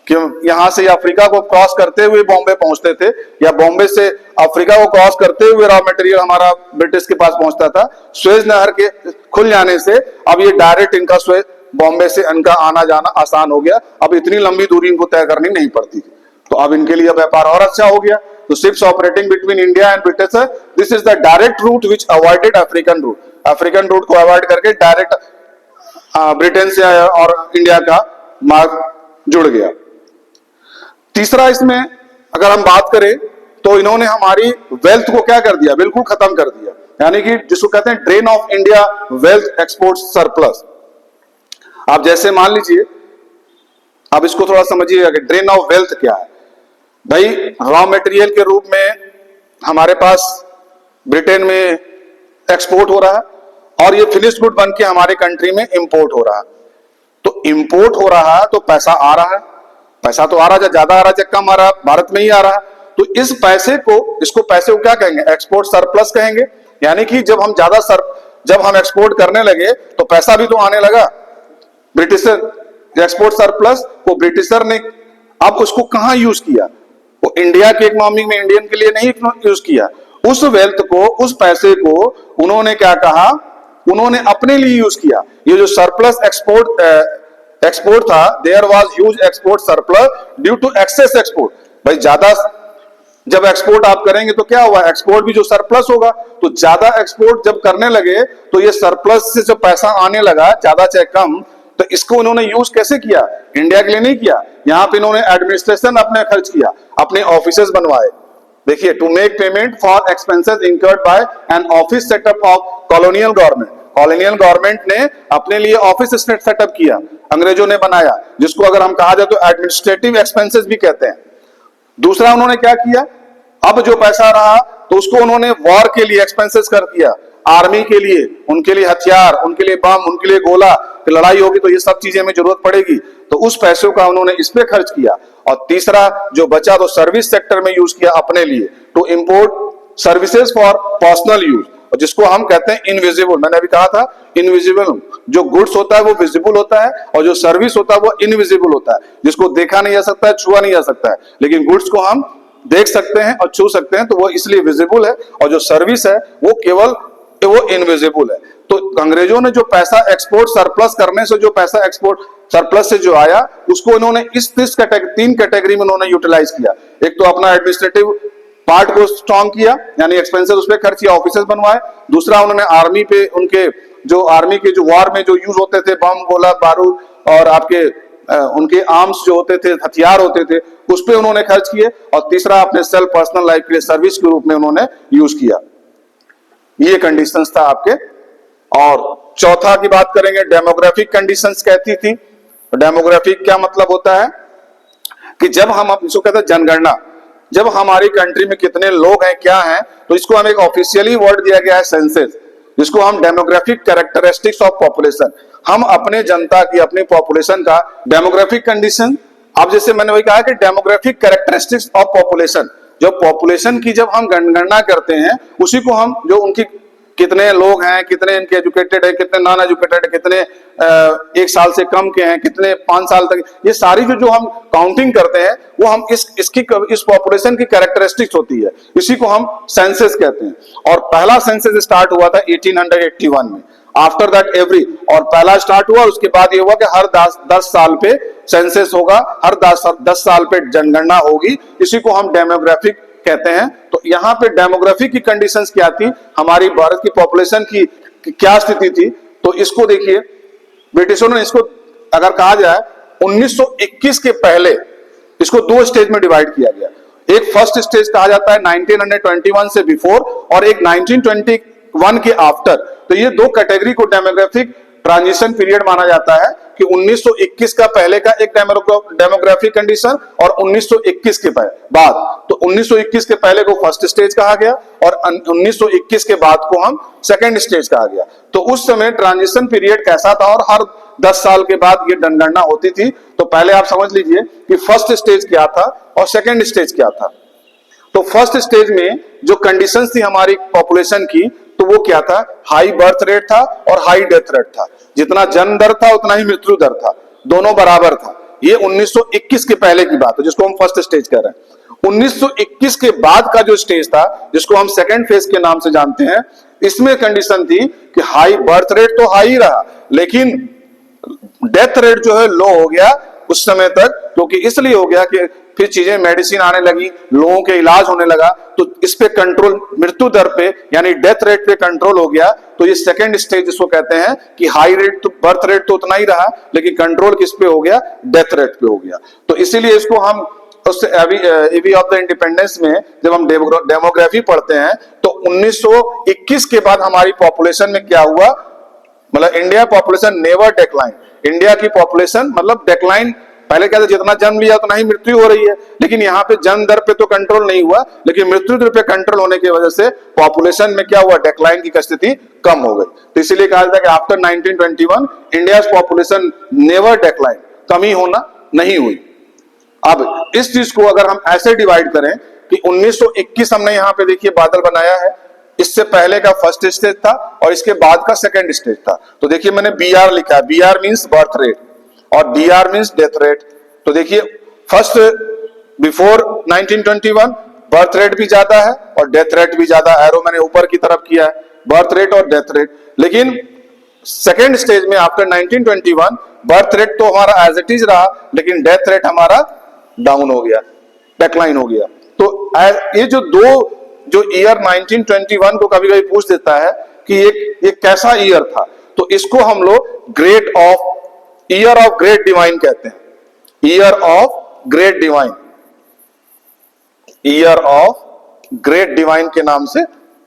कि यहां से अफ्रीका को क्रॉस करते हुए बॉम्बे पहुंचते थे, या बॉम्बे से अफ्रीका को क्रॉस करते हुए रॉ मटेरियल हमारा ब्रिटिश के पास पहुंचता था। स्वेज नहर के खुल जाने से अब ये डायरेक्ट इनका स्वेज बॉम्बे से इनका आना जाना आसान हो गया, अब इतनी लंबी दूरी इनको तय करनी नहीं पड़ती। तो अब इनके लिए व्यापार और अच्छा हो गया। तो ships operating between India and British, this is the direct route which avoided African route. African route को अवॉइड करके डायरेक्ट ब्रिटेन से और इंडिया का मार्ग जुड़ गया। तीसरा, इसमें अगर हम बात करें तो इन्होंने हमारी वेल्थ को क्या कर दिया, बिल्कुल खत्म कर दिया, यानी कि जिसको कहते हैं drain of India wealth export surplus. आप जैसे मान लीजिए, अब इसको थोड़ा समझिएगा कि ड्रेन ऑफ वेल्थ क्या है। भाई रॉ मटेरियल के रूप में हमारे पास ब्रिटेन में एक्सपोर्ट हो रहा है और ये फिनिश्ड गुड बन के हमारे कंट्री में इंपोर्ट हो रहा है। तो इंपोर्ट हो रहा है तो पैसा आ रहा है, पैसा तो आ रहा है, ज्यादा आ रहा है कम आ रहा है, भारत में ही आ रहा है। तो इस पैसे को, इसको पैसे को क्या कहेंगे, एक्सपोर्ट सरप्लस कहेंगे। यानी कि जब हम एक्सपोर्ट करने लगे तो पैसा भी तो आने लगा ब्रिटिश से, एक्सपोर्ट सरप्लस को ब्रिटिशर ने अब उसको कहां यूज किया, वो इंडिया के इकोनॉमी में इंडियन के लिए नहीं यूज किया, उस वेल्थ को, उस पैसे को उन्होंने क्या कहा, उन्होंने अपने लिए यूज किया। ये जो सरप्लस एक्सपोर्ट था, there was huge export surplus due to excess export. भाई ज्यादा जब एक्सपोर्ट आप करेंगे तो क्या हुआ, एक्सपोर्ट भी जो सरप्लस होगा, तो ज्यादा एक्सपोर्ट जब करने लगे तो ये सरप्लस से जो पैसा आने लगा, ज्यादा चाहे कम, तो इसको उन्होंने यूज कैसे किया, इंडिया के लिए नहीं किया। यहां पे इन्होंने एडमिनिस्ट्रेशन अपने खर्च किया, अपने ऑफिसेस बनवाए। देखिए, to make payment for expenses incurred by an office setup of colonial government. Colonial government ने अपने लिए ऑफिस सेटअप किया, अंग्रेजों ने बनाया, जिसको अगर हम कहा जाए तो एडमिनिस्ट्रेटिव एक्सपेंसेस भी कहते हैं। दूसरा उन्होंने क्या किया, अब जो पैसा रहा तो उसको उन्होंने वॉर के लिए एक्सपेंसेस कर दिया, आर्मी के लिए, उनके लिए हथियार, उनके लिए बम, उनके लिए गोला, कि लड़ाई होगी तो ये सब चीजें हमें जरूरत पड़ेगी, तो उस पैसों का उन्होंने इस पे खर्च किया। और तीसरा जो बचा तो सर्विस सेक्टर में यूज किया अपने लिए, to import services for personal use, जिसको हम कहते हैं इनविजिबल। मैंने अभी कहा था इनविजिबल, जो गुड्स होता है वो विजिबल होता है और जो सर्विस होता है वो इनविजिबल होता है, जिसको देखा नहीं जा सकता है, छुआ नहीं जा सकता है, लेकिन गुड्स को हम देख सकते हैं और छू सकते हैं, तो वो इसलिए विजिबल है, और जो सर्विस है वो केवल वो इनविजिबल है। तो अंग्रेजों ने जो पैसा एक्सपोर्ट सरप्लस करने से, जो पैसा एक्सपोर्ट सरप्लस से जो आया, उसको इन्होंने इस तीन कैटेगरी में उन्होंने यूटिलाइज किया। एक तो अपना एडमिनिस्ट्रेटिव पार्ट को स्ट्रॉन्ग किया, यानी एक्सपेंसेस उस पर खर्च किया, ऑफिसेस बनवाए। दूसरा उन्होंने आर्मी पे, उनके जो आर्मी के जो वॉर में जो यूज होते थे, बम, गोला, बारूद और आपके उनके आर्म्स जो होते थे, हथियार होते थे, उस पे उन्होंने खर्च किए। और तीसरा अपने सेल्फ पर्सनल लाइफ के लिए सर्विस के रूप में उन्होंने यूज किया। ये कंडीशंस था आपके। और चौथा की बात करेंगे, डेमोग्राफिक कंडीशंस कहती थी। डेमोग्राफिक क्या मतलब होता है कि जब हम, इसको कहते हैं जनगणना, जब हमारी कंट्री में कितने लोग हैं, क्या हैं, तो इसको हम एक ऑफिशियली वर्ड दिया गया है सेंसस, जिसको हम डेमोग्राफिक कैरेक्टरिस्टिक्स ऑफ पॉपुलेशन, हम अपने जनता की, अपनी पॉपुलेशन का डेमोग्राफिक कंडीशन। अब जैसे मैंने वही कहा कि डेमोग्राफिक कैरेक्टरिस्टिक्स ऑफ पॉपुलेशन, जो पॉपुलेशन की जब हम गणना करते हैं, उसी को हम, जो उनकी कितने लोग हैं, कितने इनके एजुकेटेड है, कितने नॉन एजुकेटेड है, कितने एक साल से कम के हैं, कितने 5 साल तक, ये सारी जो हम काउंटिंग करते हैं, वो हम इस पॉपुलेशन की कैरेक्टरिस्टिक्स होती है, इसी को हम सेंसस कहते हैं। और पहला सेंसस स्टार्ट हुआ था 1881 में। आफ्टर दैट एवरी, और पहला स्टार्ट हुआ, उसके बाद ये हुआ कि हर 10 साल पे सेंसस होगा, हर 10 साल पे जनगणना होगी, इसी को हम डेमोग्राफिक कहते हैं। तो यहाँ पे डेमोग्राफिक की कंडीशंस क्या थी, हमारी भारत की पॉपुलेशन की क्या स्थिति थी, तो इसको देखिए, ब्रिटिशों ने इसको अगर कहा जाए 1921 के पहले इसको 2 स्टेज में डिवाइड किया गया। एक फर्स्ट स्टेज कहा जाता है 1921 से बिफोर, और एक 1921 के आफ्टर। तो ये 2 कैटेगरी को डेमोग्राफिक ट्रांजिशन पीरियड माना जाता है, कि 1921 का पहले का एक डेमोग्राफिक कंडीशन और 1921 के बाद। तो 1921 के पहले को फर्स्ट स्टेज कहा गया और 1921 के बाद को हम सेकंड स्टेज कहा गया। तो उस समय ट्रांजिशन पीरियड कैसा था, और हर 10 साल के बाद ये जनगणना होती थी। तो पहले आप समझ लीजिए कि फर्स्ट स्टेज क्या था और सेकंड स्टेज क्या था। तो फर्स्ट स्टेज में जो कंडीशंस थी हमारी पॉपुलेशन की, तो वो क्या था, हाई बर्थ रेट था और हाई डेथ रेट था। जितना जन्म दर था उतना ही मृत्यु दर था, दोनों बराबर था। ये 1921 के पहले की बात है, जिसको हम फर्स्ट स्टेज कह रहे हैं। 1921 के बाद का जो स्टेज था, जिसको हम सेकंड फेज के नाम से जानते हैं, इसमें कंडीशन थी कि हाई बर्थ रेट तो हाई रहा, लेकिन डेथ रेट जो है लो हो गया उस समय तक। क्योंकि इसलिए हो गया कि फिर चीजें, मेडिसिन आने लगी, लोगों के इलाज होने लगा, तो इस पे कंट्रोल, मृत्यु दर पे यानी डेथ रेट पे कंट्रोल हो गया। तो ये सेकंड स्टेज जिसको कहते हैं कि हाई रेट, तो बर्थ रेट तो उतना ही रहा, लेकिन कंट्रोल किस पे हो गया, डेथ रेट पे हो गया। तो इसीलिए इसको हम उससे एवी ऑफ द इंडिपेंडेंस में जब हम डेमोग्राफी पढ़ते हैं, तो 1921 के बाद हमारी पॉपुलेशन में क्या हुआ, मतलब India population never decline. India की पॉपुलेशन मतलब डिक्लाइन, पहले क्या था, जितना जन्म लिया उतना ही मृत्यु हो रही है, लेकिन यहाँ पे जन्म दर पे तो कंट्रोल नहीं हुआ, लेकिन मृत्यु दर पे कंट्रोल होने की वजह से पॉपुलेशन में क्या हुआ, डिक्लाइन की स्थिति कम हो गई। तो इसीलिए कहा जाता है कि after 1921 India population never decline, कमी होना नहीं हुई। अब इस चीज को अगर हम ऐसे डिवाइड करें कि 1921 हमने यहाँ पे देखिए बादल बनाया है, इससे पहले का फर्स्ट स्टेज था और इसके बाद का सेकंड स्टेज था। तो देखिए मैंने BR लिखा है, BR मींस बर्थ रेट। और DR मीन्स डेथ रेट। तो देखिए फर्स्ट बिफोर 1921 बर्थ रेट भी ज्यादा है और डेथ रेट भी ज्यादा, एरो मैंने ऊपर की तरफ किया है, बर्थ रेट और डेथ रेट। लेकिन सेकेंड स्टेज में आफ्टर 1921 बर्थ रेट तो हमारा एज इट इज रहा, लेकिन डेथ रेट हमारा डाउन हो गया, डेक्लाइन हो गया। तो ये जो ईयर 1921 को कभी कभी पूछ देता है कि ये कैसा ईयर था, तो इसको हम लोग ईयर ऑफ ग्रेट डिवाइन कहते हैं। Year of great divine, year of great divine के नाम से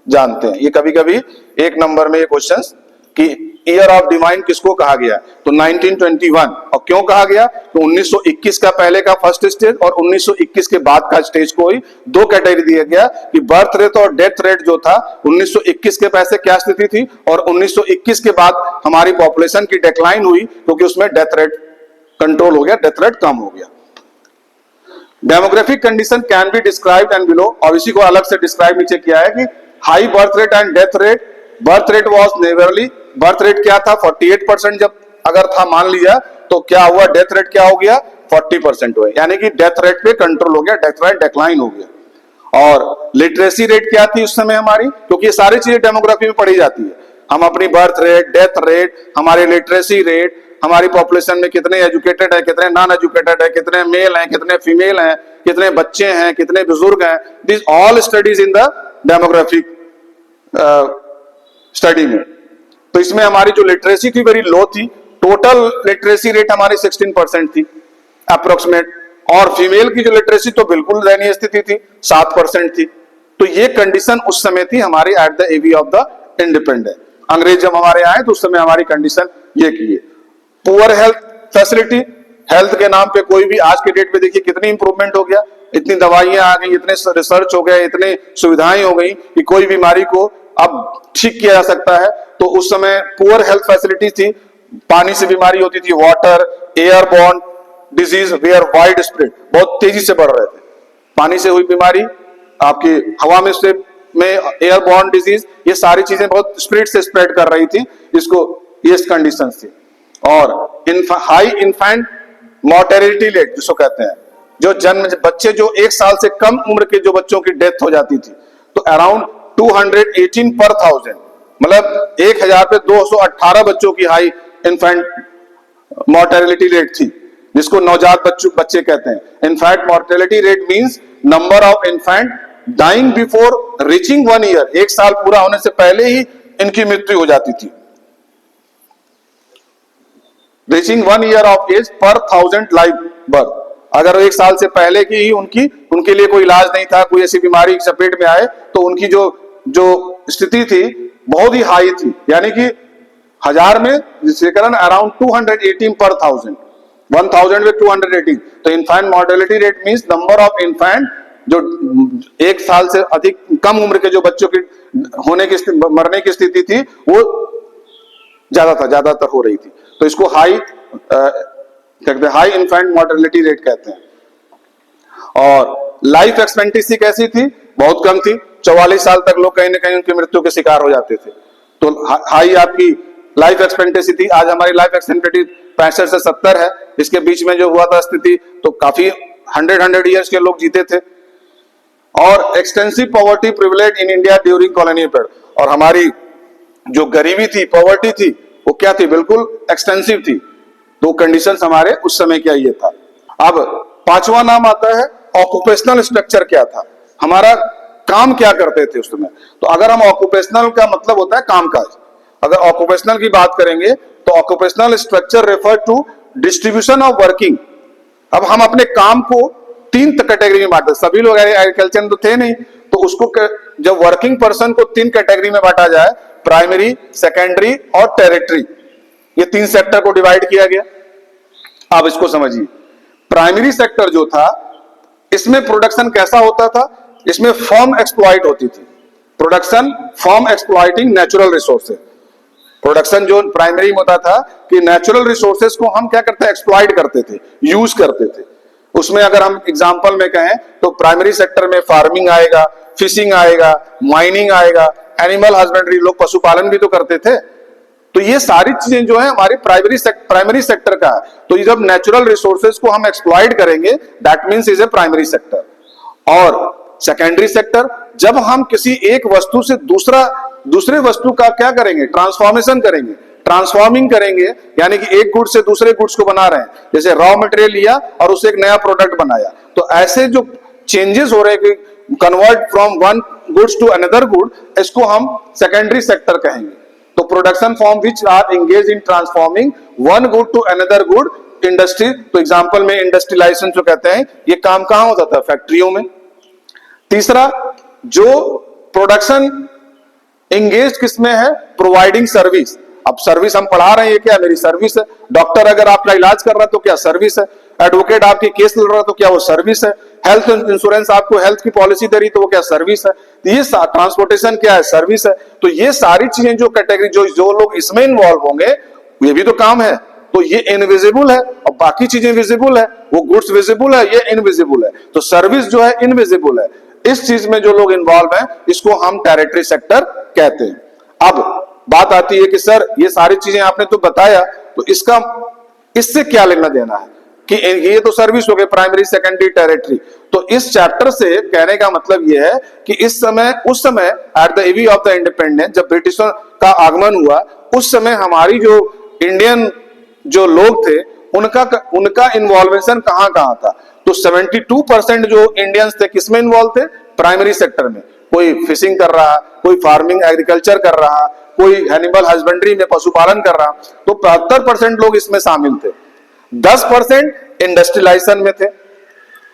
जानते हैं। ये कभी कभी एक नंबर में ये क्वेश्चंस कि ईयर ऑफ डिवाइन किसको कहा गया, तो 1921। और क्यों कहा गया, तो 1921 का पहले का फर्स्ट स्टेज और 1921 के बाद का स्टेज को ही दो कैटेगरी दिया गया कि बर्थ रेट और डेथ रेट जो था 1921 के पैसे क्या स्थिति थी, और 1921 के बाद हमारी पॉपुलेशन की डिक्लाइन हुई क्योंकि उसमें डेथ रेट कंट्रोल हो गया, डेथ रेट कम हो गया। Demographic condition can be described and below, और इसी को अलग से डिस्क्राइब नीचे किया है कि high birth rate and death rate. Birth rate was nearly, birth rate क्या था 48% जब अगर था मान लिया, तो क्या हुआ डेथ रेट क्या हो गया 40% हुआ, यानी कि डेथ रेट पे कंट्रोल हो गया, डेथ रेट डिक्लाइन हो गया। और लिटरेसी रेट क्या थी उस समय हमारी, क्योंकि ये सारी चीजें डेमोग्राफी में पढ़ी जाती है, हम अपनी बर्थ रेट, डेथ रेट, हमारे लिटरेसी रेट, हमारी पॉपुलेशन में कितने एजुकेटेड है, कितने नॉन एजुकेटेड है, कितने मेल हैं, कितने फीमेल हैं, कितने बच्चे हैं, कितने बुजुर्ग हैं, this all studies in the demographic study में। तो इसमें हमारी जो लिटरेसी थी वेरी लो थी, टोटल लिटरेसी रेट हमारी 16% थी अप्रोक्सीमेट, और फीमेल की जो लिटरेसी तो बिल्कुल दयनीय स्थिति थी, 7% थी। तो ये कंडीशन उस समय थी हमारी at the eve of the independence. अंग्रेज जब हमारे आए तो उस समय हमारी कंडीशन ये की है। पुअर हेल्थ फैसिलिटी, हेल्थ के नाम पे कोई भी आज के डेट में देखिए कितनी इंप्रूवमेंट हो गया, इतनी दवाइयां आ गई, इतने रिसर्च हो गए, इतने सुविधाएं हो गई कि कोई बीमारी को अब ठीक किया जा सकता है। तो उस समय पुअर हेल्थ फैसिलिटी थी, पानी से बीमारी होती थी, water, airborne disease were wide spread, बहुत तेजी से बढ़ रहे थे। पानी से हुई बीमारी, आपकी हवा में से एयरबॉर्न डिजीज, ये सारी चीजें बहुत स्प्रीड से स्प्रेड कर रही थी, इसको ये कंडीशन थी। और हाई इन्फेंट मोर्टेलिटी रेट जिसको कहते हैं, जो जन्म बच्चे जो 1 साल से कम उम्र के जो बच्चों की डेथ हो जाती थी, तो अराउंड 218 पर 1000, मतलब 1000 पे 218 बच्चों की हाई इन्फेंट मोर्टेलिटी रेट थी, जिसको नवजात बच्चे कहते हैं। Infant mortality rate means number of infant dying before reaching 1 year, 1 साल पूरा होने से पहले ही इनकी मृत्यु हो जाती थी। Reaching 1 year of as per 1000 live birth, अगर 1 साल से पहले की ही उनके लिए कोई इलाज नहीं था, कोई ऐसी बीमारी चपेट में आए, तो उनकी जो स्थिति थी बहुत ही हाई थी, यानी कि 1000 में अराउंड 218 पर 1000, 1000 में 218। तो infant mortality rate means number of infant जो 1 साल से अधिक कम उम्र के जो बच्चों की मरने की स्थिति थी वो ज्यादातर हो रही थी। तो इसको हाई इन्फेंट मोर्टेलिटी रेट कहते हैं। और लाइफ एक्सपेक्टेंसी कैसी थी, बहुत कम थी, 44 साल तक लोग कहीं ना कहीं उनकी मृत्यु के शिकार हो जाते थे। तो हाई आपकी लाइफ एक्सपेक्टेंसी थी। आज हमारी लाइफ एक्सपेक्टेंसी 65 से 70 है, इसके बीच में जो हुआ था स्थिति तो काफी 100 ईयर्स के लोग जीते थे। और extensive poverty privilege in India during colonial period, और हमारी जो गरीबी थी, पॉवर्टी थी, वो क्या थी, बिल्कुल एक्सटेंसिव थी। तो कंडीशंस हमारे उस समय क्या ये था। अब 5वां नाम आता है ऑक्यूपेशनल स्ट्रक्चर क्या था, हमारा काम क्या करते थे उस समय। तो अगर हम ऑक्यूपेशनल का मतलब होता है कामकाज, अगर ऑक्यूपेशनल की बात करेंगे तो occupational structure refer to distribution of working. अब हम अपने काम को 3 कैटेगरी में बांटते, सभी लोग एग्रीकल्चर में तो थे नहीं, तो उसको जब वर्किंग पर्सन को 3 कैटेगरी में बांटा जाए, प्राइमरी, सेकेंडरी और टेरिटरी, ये 3 सेक्टर को डिवाइड किया गया। आप इसको समझिए, प्राइमरी सेक्टर जो था इसमें प्रोडक्शन कैसा होता था, इसमें फॉर्म एक्सप्लॉइट होती थी, production form exploiting natural resources. Production जो प्राइमरी में होता था कि नेचुरल रिसोर्सेज को हम क्या करते, एक्सप्लॉइट करते थे, यूज करते थे। उसमें अगर हम एग्जांपल में कहें तो प्राइमरी सेक्टर में फार्मिंग आएगा, फिशिंग आएगा, माइनिंग आएगा, एनिमल हस्बेंड्री, लोग पशुपालन भी तो करते थे। तो ये सारी चीजें जो है हमारी प्राइमरी सेक्टर का है। तो ये जब नेचुरल रिसोर्सेज को हम एक्सप्लॉइट करेंगे, that means is a primary sector. और सेकेंडरी सेक्टर, जब हम किसी एक वस्तु से दूसरे वस्तु का क्या करेंगे, ट्रांसफॉर्मेशन करेंगे, ट्रांसफॉर्मिंग करेंगे, यानी कि एक गुड्स से दूसरे गुड्स को बना रहे हैं, जैसे रॉ मटेरियल लिया और उसे एक नया प्रोडक्ट बनाया। तो ऐसे जो चेंजेस हो रहे हैं, convert from one goods to another good, इसको हम सेकेंडरी सेक्टर कहेंगे। तो production form which are engage in transforming one good to another good, industry. तो एग्जांपल में इंडस्ट्रियलाइजेशन जो कहते हैं, ये काम कहां होता था, फैक्ट्रियों में। तीसरा, जो प्रोडक्शन एंगेज किसमें है, प्रोवाइडिंग सर्विस। अब सर्विस हम पढ़ा रहे हैं, ये क्या, मेरी सर्विस है। डॉक्टर अगर आपका इलाज कर रहा है तो क्या, सर्विस है। एडवोकेट आपकी केस लड़ रहा है तो क्या, वो सर्विस है। हेल्थ इंश्योरेंस आपको हेल्थ की पॉलिसी दे रही तो वो क्या, सर्विस है। तो ये ट्रांसपोर्टेशन क्या है, सर्विस है। तो ये सारी चीजें जो कैटेगरी जो लोग इसमें इन्वॉल्व होंगे, ये भी तो काम है। तो ये इनविजिबल है और बाकी चीजें विजिबल है। वो गुड्स विजिबल है, ये इनविजिबल है। तो सर्विस जो है इनविजिबल है। इस चीज में जो लोग इन्वॉल्व हैं, इसको हम टेरिटरी सेक्टर कहते हैं। अब बात आती है कि सर ये सारी चीजें आपने तो बताया, तो इससे क्या लेना देना है कि ये तो सर्विस हो गई, प्राइमरी सेकेंडरी टेरिटरी। तो इस चैप्टर से कहने का मतलब ये है कि उस समय at the EV of the independence, जब ब्रिटिशों का आगमन हुआ, उस समय हमारी जो इंडियन जो लोग थे, उनका इन्वॉल्वेशन कहां कहां था। तो 72% जो इंडियंस थे किसमें इन्वॉल्व थे, प्राइमरी सेक्टर में। कोई फिशिंग कर रहा, कोई फार्मिंग एग्रीकल्चर कर रहा, कोई एनिमल हस्बेंड्री में पशुपालन कर रहा। तो 75% लोग इसमें शामिल थे। 10% इंडस्ट्रियलाइजेशन में थे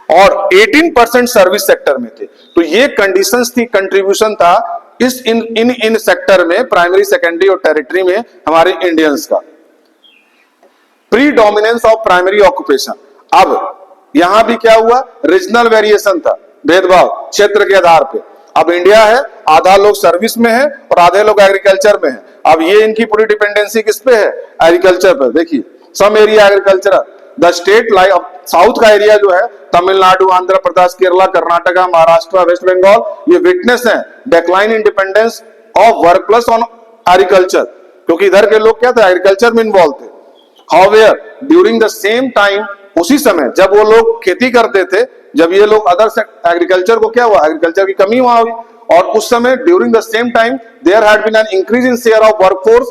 और 18% सर्विस सेक्टर में थे। तो ये कंडीशंस थी, कंट्रीब्यूशन था इस इन सेक्टर में, प्राइमरी सेकेंडरी और टेरिटरी में हमारे इंडियंस का। Predominance of primary occupation. अब यहां भी क्या हुआ, रीजनल वेरिएशन था, भेदभाव क्षेत्र के आधार पे। अब इंडिया है, आधा लोग सर्विस में है और आधे लोग एग्रीकल्चर में है। अब ये इनकी पूरी डिपेंडेंसी किस पे है, एग्रीकल्चर पर। देखिए, some area agricultural, the state like south का एरिया जो है, तमिलनाडु, आंध्र प्रदेश, केरला, कर्नाटका, महाराष्ट्र, वेस्ट बंगाल, ये विटनेस है decline in dependence of work plus on agriculture, क्योंकि इधर के लोग क्या थे, एग्रीकल्चर में इन्वॉल्व थे। However during the same time, उसी समय जब वो लोग खेती करते थे, जब ये लोग अदर एग्रीकल्चर को क्या हुआ, एग्रीकल्चर की कमी वहां हुई। और उस समय during the same time there had been an increase in share of workforce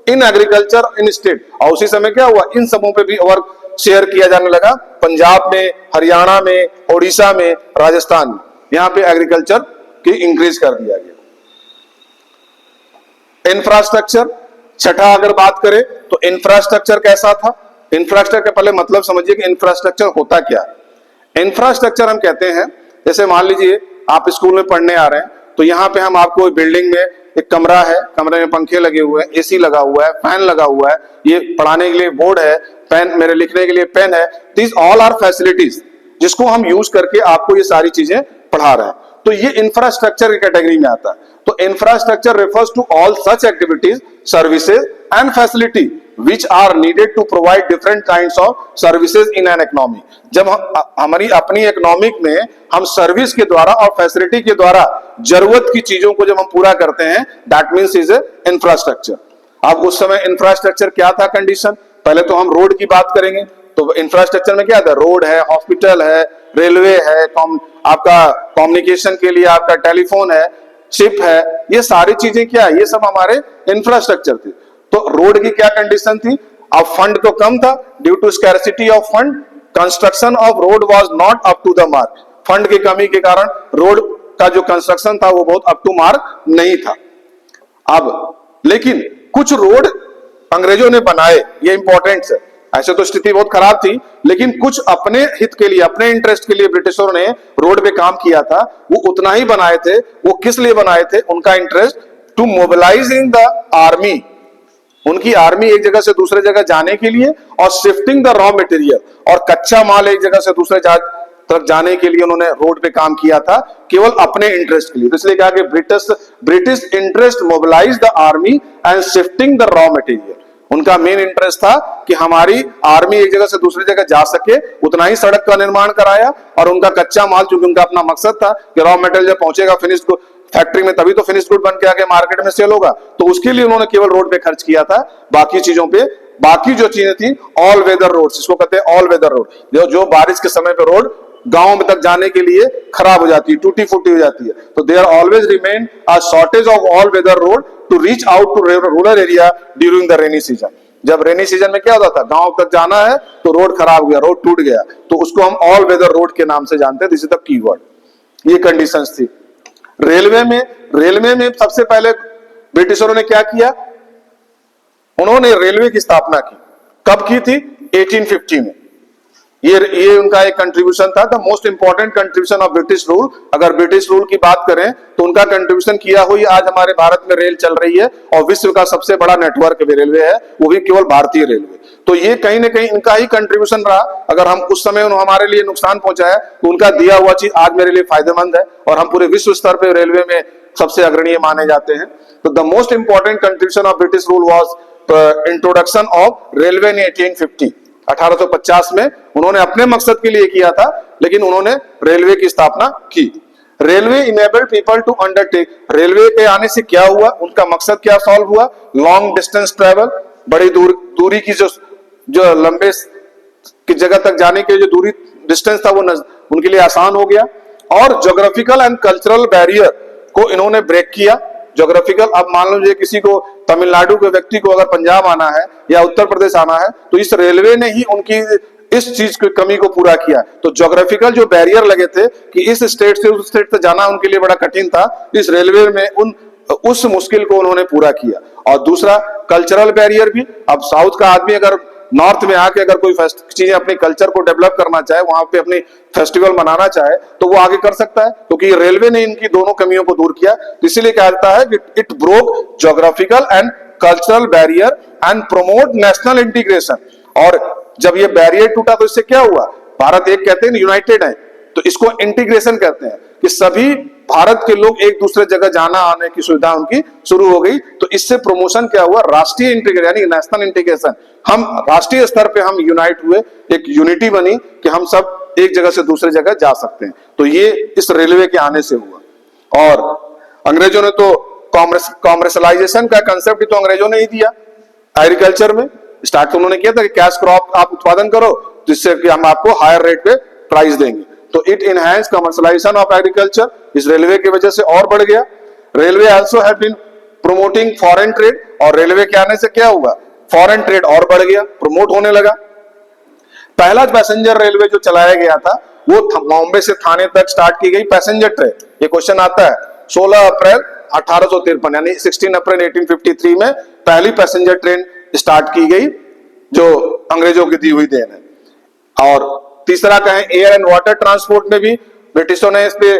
in agriculture in state. और उसी समय क्या हुआ, इन सबों पे भी वर्क शेयर किया जाने लगा। पंजाब में, हरियाणा में, ओडिशा में, राजस्थान में, यहां पे एग्रीकल्चर की इंक्रीज कर दिया गया। इंफ्रास्ट्रक्चर, छठा अगर बात करें तो इंफ्रास्ट्रक्चर कैसा था। इंफ्रास्ट्रक्चर का पहले मतलब समझिए कि इंफ्रास्ट्रक्चर होता क्या है। इंफ्रास्ट्रक्चर हम कहते हैं, जैसे मान लीजिए आप स्कूल में पढ़ने आ रहे हैं, तो यहाँ पे हम आपको बिल्डिंग में एक कमरा है, कमरे में पंखे लगे हुए हैं, एसी लगा हुआ है, फैन लगा हुआ है, ये पढ़ाने के लिए बोर्ड है, पेन, मेरे लिखने के लिए पेन है। दिस ऑल आर फैसिलिटीज जिसको हम यूज करके आपको ये सारी चीजें पढ़ा रहे हैं। तो ये इंफ्रास्ट्रक्चर की कैटेगरी में आता है। तो infrastructure refers to all such activities, services and facility which are needed to provide different kinds of services in an economy। जब हमारी अपनी इकोनॉमिक में हम सर्विस के द्वारा और फैसिलिटी के द्वारा जरूरत की चीजों को जब हम पूरा करते हैं, that means is a infrastructure. अब उस समय इंफ्रास्ट्रक्चर क्या था कंडीशन, पहले तो हम रोड की बात करेंगे। तो इंफ्रास्ट्रक्चर में क्या था, रोड है, हॉस्पिटल है, रेलवे है, आपका कम्युनिकेशन के लिए आपका टेलीफोन है, शिप है, ये सारी चीजें क्या है, ये सब हमारे इंफ्रास्ट्रक्चर थे। तो रोड की क्या कंडीशन थी, अब फंड तो कम था, due to scarcity of fund construction of road was not up to the mark. Fund की कमी के कारण रोड का जो कंस्ट्रक्शन था वो बहुत अप टू मार्क नहीं था। अब लेकिन कुछ रोड अंग्रेजों ने बनाए, ये इंपॉर्टेंट है। ऐसे तो स्थिति बहुत खराब थी, लेकिन कुछ अपने हित के लिए, अपने इंटरेस्ट के लिए ब्रिटिशों ने रोड पे काम किया था। वो उतना ही बनाए थे। वो किस लिए बनाए थे, उनका interest to mobilising the army, उनकी आर्मी एक जगह से दूसरे जगह जाने के लिए, और शिफ्टिंग द रॉ मटेरियल, और कच्चा माल एक जगह से दूसरे तरफ जाने के लिए उन्होंने रोड पे काम किया था, केवल अपने इंटरेस्ट के लिए। तो इसलिए कहा कि British interest mobilise the army and shifting the raw material. उनका मेन इंटरेस्ट था कि हमारी आर्मी एक जगह से दूसरी जगह जा सके, उतना ही सड़क का निर्माण कराया। और उनका कच्चा माल, चूंकि उनका अपना मकसद था कि रॉ मटेरियल जब पहुंचेगा फिनिश फैक्ट्री में तभी तो फिनिश गुड बन के आके मार्केट में सेल होगा। तो उसके लिए उन्होंने केवल रोड पे खर्च किया था, बाकी चीजों पे, बाकी जो चीजें थी ऑल वेदर रोड, इसको कहते हैं ऑल वेदर रोड, जो बारिश के समय पे रोड गांव में तक जाने के लिए खराब हो जाती है, टूटी फूटी हो जाती है। तो there always remain a shortage of all weather road to reach out to rural area during the rainy season. जब रेनी सीजन में क्या होता था, गांव तक जाना है तो रोड खराब हो गया, रोड टूट गया, तो उसको हम ऑल वेदर रोड के नाम से जानते हैं। This is the keyword. ये कंडीशंस थी। रेलवे में सबसे पहले ब्रिटिशरों ने क्या किया, उन्होंने रेलवे की स्थापना की। कब की थी? 1850 में। ये उनका एक कंट्रीब्यूशन था, the most important contribution of British rule. अगर ब्रिटिश रूल की बात करें तो उनका कंट्रीब्यूशन किया हुई आज हमारे भारत में रेल चल रही है और विश्व का सबसे बड़ा नेटवर्क रेलवे है, वो भी केवल भारतीय रेलवे। तो ये कहीं ना कहीं इनका ही कंट्रीब्यूशन रहा। अगर हम उस समय हमारे लिए नुकसान पहुंचाया तो उनका दिया हुआ चीज आज मेरे लिए फायदेमंद है और हम पूरे विश्व स्तर पर रेलवे में सबसे अग्रणीय माने जाते हैं। तो the most important contribution of British rule was introduction of railway in 1850। 1850 में उन्होंने अपने मकसद के लिए किया था, लेकिन उन्होंने रेलवे की स्थापना की। Railway enabled people to undertake. Railway के आने से क्या हुआ, उनका मकसद क्या सॉल्व हुआ? लॉन्ग डिस्टेंस ट्रेवल, बड़ी दूरी की जो लंबे की जगह तक जाने के जो दूरी डिस्टेंस था वो उनके लिए आसान हो गया। और ज्योग्राफिकल एंड कल्चरल बैरियर को इन्होंने ब्रेक किया। ज्योग्राफिकल, अब मान लीजिए किसी को तमिलनाडु के व्यक्ति को अगर पंजाब आना है या उत्तर प्रदेश आना है तो इस रेलवे ने ही उनकी इस चीज की कमी को पूरा किया। तो ज्योग्राफिकल जो बैरियर लगे थे कि इस स्टेट से उस स्टेट तक जाना उनके लिए बड़ा कठिन था, इस रेलवे में उस मुश्किल को उन्होंने पूरा किया। और दूसरा कल्चरल बैरियर भी। अब साउथ का आदमी अगर नॉर्थ में आके अगर कोई चीजें अपने कल्चर को डेवलप करना चाहे, वहां पे अपनी फेस्टिवल मनाना चाहे तो वो आगे कर सकता है, क्योंकि रेलवे ने इनकी दोनों कमियों को दूर किया। इसीलिए कहा जाता है कि it broke geographical and cultural barrier and promote national integration. और जब ये बैरियर टूटा तो इससे क्या हुआ, भारत एक कहते हैं यूनाइटेड है, तो इसको इंटीग्रेशन कहते हैं कि सभी भारत के लोग एक दूसरे जगह जाना आने की सुविधा उनकी शुरू हो गई। तो इससे प्रमोशन क्या हुआ, राष्ट्रीय इंटीग्रेशन यानी नेशनल इंटीग्रेशन। हम राष्ट्रीय स्तर पे हम यूनाइट हुए, एक यूनिटी बनी कि हम सब एक जगह से दूसरी जगह जा सकते हैं। तो ये इस रेलवे के आने से हुआ। और अंग्रेजों ने तो कॉमर्शलाइजेशन का कंसेप्ट तो अंग्रेजों ने ही दिया। एग्रीकल्चर में स्टार्ट तो उन्होंने किया था कि कैश क्रॉप आप उत्पादन करो जिससे कि हम आपको हायर रेट पे प्राइस देंगे। तो it enhance commercialisation of agriculture, इस रेलवे की वजह से और बढ़ गया। Railway also have been promoting foreign trade, और रेलवे के आने से क्या हुआ, फॉरेन ट्रेड और बढ़ गया, प्रमोट होने लगा। पहला पैसेंजर रेलवे जो चलाया गया था वो बॉम्बे से थाने तक स्टार्ट की गई पैसेंजर ट्रेन। ये क्वेश्चन आता है। 16 अप्रैल 1853 यानी 16 अप्रैल 1853 में पहली पैसेंजर ट्रेन स्टार्ट की गई, जो अंग्रेजों की दी हुई देन है। और तीसरा कहें एयर एंड वाटर ट्रांसपोर्ट में भी ब्रिटिशों ने इस पे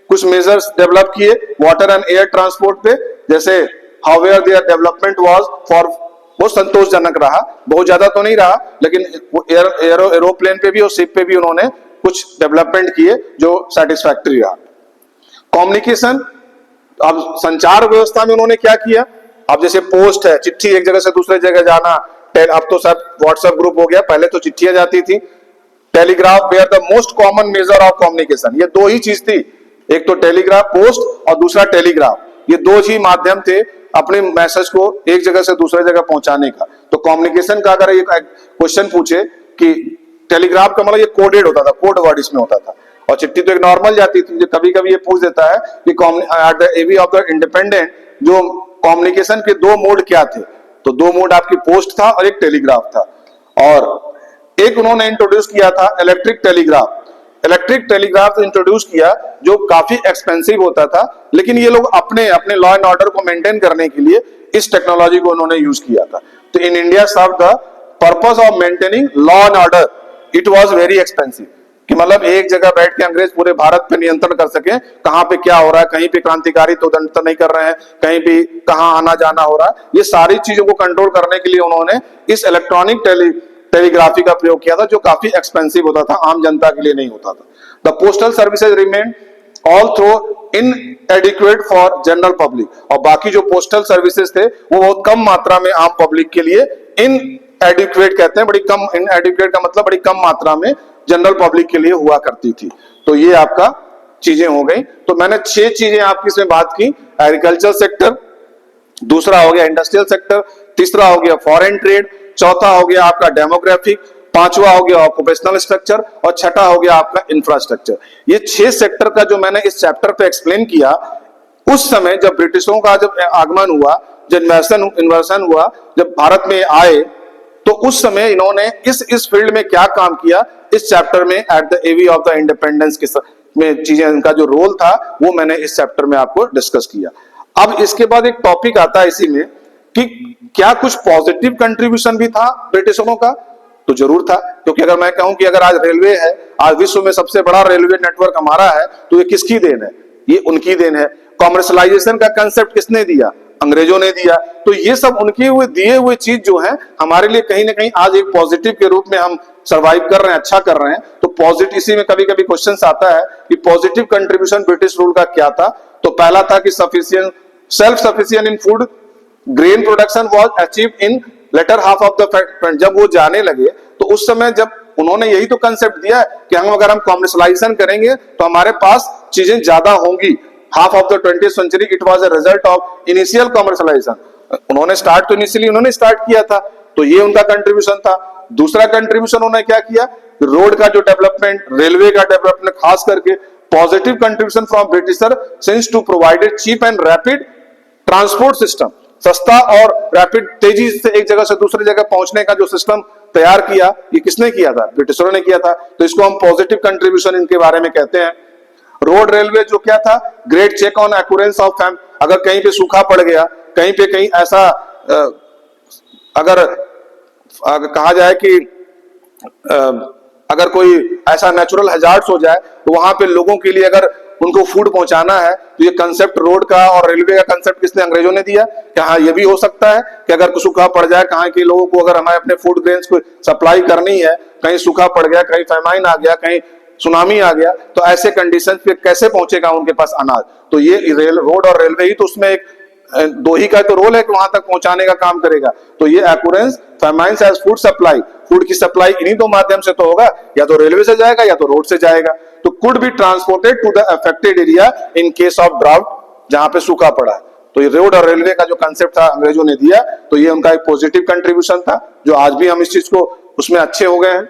कुछ मेजर्स डेवलप किए वाटर एंड एयर ट्रांसपोर्ट पे, जैसे however their development was for, बहुत संतोषजनक रहा, बहुत ज्यादा तो नहीं रहा, लेकिन एरोप्लेन पे भी और शिप पे भी उन्होंने कुछ डेवलपमेंट किए जो सेटिस्फैक्टरी रहा। कम्युनिकेशन, अब संचार व्यवस्था में उन्होंने क्या किया, अब जैसे पोस्ट है, चिट्ठी एक जगह से दूसरे जगह जाना, अब तो सब व्हाट्सएप ग्रुप हो गया, पहले तो चिट्ठियां जाती थी। Telegraph were the most common measure of communication, ये दो ही चीज थी, एक तो टेलीग्राफ पोस्ट और दूसरा टेलीग्राफ, ये दो ही माध्यम थे अपने मैसेज को एक जगह से दूसरे जगह पहुंचाने का। तो कम्युनिकेशन का अगर एक क्वेश्चन पूछे कि टेलीग्राफ का मतलब ये कोडेड होता था, कोड वर्ड इसमें होता था, और चिट्ठी तो एक नॉर्मल जाती थी। कभी कभी ये पूछ देता है कि at the eve of the independent जो कम्युनिकेशन के दो मोड क्या थे, तो दो मोड आपकी पोस्ट था और एक टेलीग्राफ था। और एक उन्होंने इंट्रोड्यूस किया था electric telegraph. Electric telegraph introduce किया जो काफी एक्सपेंसिव होता था, लेकिन ये लोग अपने अपने लॉ एंड ऑर्डर को मेंटेन करने के लिए इस टेक्नोलॉजी को उन्होंने यूज किया था। तो in India serve the purpose of maintaining law and order, it was very expensive, कि मतलब एक जगह बैठ के अंग्रेज पूरे भारत पे नियंत्रण कर सके, कहां पे क्या हो रहा है, कहीं पे क्रांतिकारी तो दंड नहीं कर रहे हैं, कहीं भी कहां आना जाना हो रहा है, ये सारी चीजों को कंट्रोल करने के लिए उन्होंने इस इलेक्ट्रॉनिक टेलीग्राफी का प्रयोग किया था, जो काफी एक्सपेंसिव होता था, आम जनता के लिए नहीं होता था। The postal services remain all through inadequate for general public, और बाकी जो पोस्टल सर्विसेज थे वो बहुत कम मात्रा में आम पब्लिक के लिए, इनएडिक्वेट कहते हैं, बड़ी कम, इनएडिक्वेट का मतलब बड़ी कम मात्रा में जनरल पब्लिक के लिए हुआ करती थी। तो ये आपका चीजें हो गई। तो मैंने 6 चीजें आपकी इसमें बात की। एग्रीकल्चर सेक्टर, दूसरा हो गया इंडस्ट्रियल सेक्टर, तीसरा हो गया फॉरेन ट्रेड, चौथा हो गया आपका डेमोग्राफिक, पांचवा हो गया ऑक्यूपेशनल स्ट्रक्चर और छठा हो गया आपका इंफ्रास्ट्रक्चर। ये 6 सेक्टर का जो मैंने इस चैप्टर पे एक्सप्लेन किया, उस समय जब ब्रिटिशों का जब आगमन हुआ, जब इन्वर्सन हुआ, जब भारत में आए, तो उस समय इन्होंने इस फील्ड में क्या काम किया, इस चैप्टर में at the eve of the independence के में चीजें, इनका जो रोल था वो मैंने इस चैप्टर में आपको डिस्कस किया। अब इसके बाद एक टॉपिक आता है इसी में कि क्या कुछ पॉजिटिव कंट्रीब्यूशन भी था ब्रिटिशरों का, तो जरूर था। क्योंकि अगर मैं कहूं कि अगर आज रेलवे है, आज विश्व में सबसे बड़ा रेलवे नेटवर्क हमारा है, तो ये किसकी देन है? ये उनकी देन है। कॉमर्शलाइजेशन का कंसेप्ट किसने दिया? अंग्रेजों ने दिया। तो ये सब उनके हुए दिए हुए चीज जो है हमारे लिए कहीं ना कहीं आज एक पॉजिटिव के रूप में हम सरवाइव कर रहे हैं, अच्छा कर रहे हैं। तो पॉजिटिव, इसी में कभी कभी क्वेश्चंस आता है कि पॉजिटिव कंट्रीब्यूशन ब्रिटिश रूल का क्या था। तो पहला था कि sufficient, self sufficient in food grain production was achieved in later half of the. जब वो जाने लगे तो उस समय जब उन्होंने यही तो कंसेप्ट दिया कि अगर हम कॉमर्शलाइजेशन करेंगे तो हमारे पास चीजें ज्यादा होंगी। Half of the 20th century it was a result of initial commercialisation. उन्होंने स्टार्ट तो इनिशियली उन्होंने स्टार्ट किया था, तो ये उनका कंट्रीब्यूशन था। दूसरा कंट्रीब्यूशन उन्होंने क्या किया? रोड का जो डेवलपमेंट, रेलवे का डेवलपमेंट, खास करके positive contribution from Britisher since to provided cheap and rapid transport system. सस्ता और रैपिड, तेजी से एक जगह से दूसरी जगह पहुंचने का जो सिस्टम तैयार किया, ये किसने किया था? ब्रिटिशरों ने किया था। तो इसको हम पॉजिटिव कंट्रीब्यूशन इनके बारे में कहते हैं। रोड रेलवे जो क्या था? Great check on occurrence of famine. अगर कहीं पे सूखा पड़ गया, कहीं पे कहीं ऐसा अगर कहा जाए कि अगर कोई ऐसा नेचुरल हैजार्ड्स हो जाए, तो वहां पे लोगों के लिए अगर उनको फूड पहुंचाना है, तो ये कंसेप्ट रोड का और रेलवे का कंसेप्ट किसने? अंग्रेजों ने दिया कि हाँ ये भी हो सकता है कि अगर कुछ सूखा पड़ जाए, कहाँ के लोगों को अगर हमें अपने फूड ग्रेन्स को सप्लाई करनी है, कहीं सूखा पड़ गया, कहीं फैमाइन आ गया, कहीं सुनामी आ गया, तो ऐसे कंडीशंस पे कैसे पहुंचेगा उनके पास अनाज? तो ये रोड और रेलवे ही तो उसमें एक दो ही का तो रोल है कि वहां तक पहुंचाने का काम करेगा। तो ये एक्यूरेंस फैमाइन्स एज फूड सप्लाई, फूड की सप्लाई इन्हीं दो माध्यम से तो होगा, या तो रेलवे से जाएगा या तो रोड से जाएगा। तो could be transported to the affected area in case of drought, जहां पे सूखा पड़ा है। तो ये रोड और रेलवे का जो कंसेप्ट था अंग्रेजों ने दिया, तो ये उनका एक पॉजिटिव कंट्रीब्यूशन था, जो आज भी हम इस चीज को उसमें अच्छे हो गए हैं।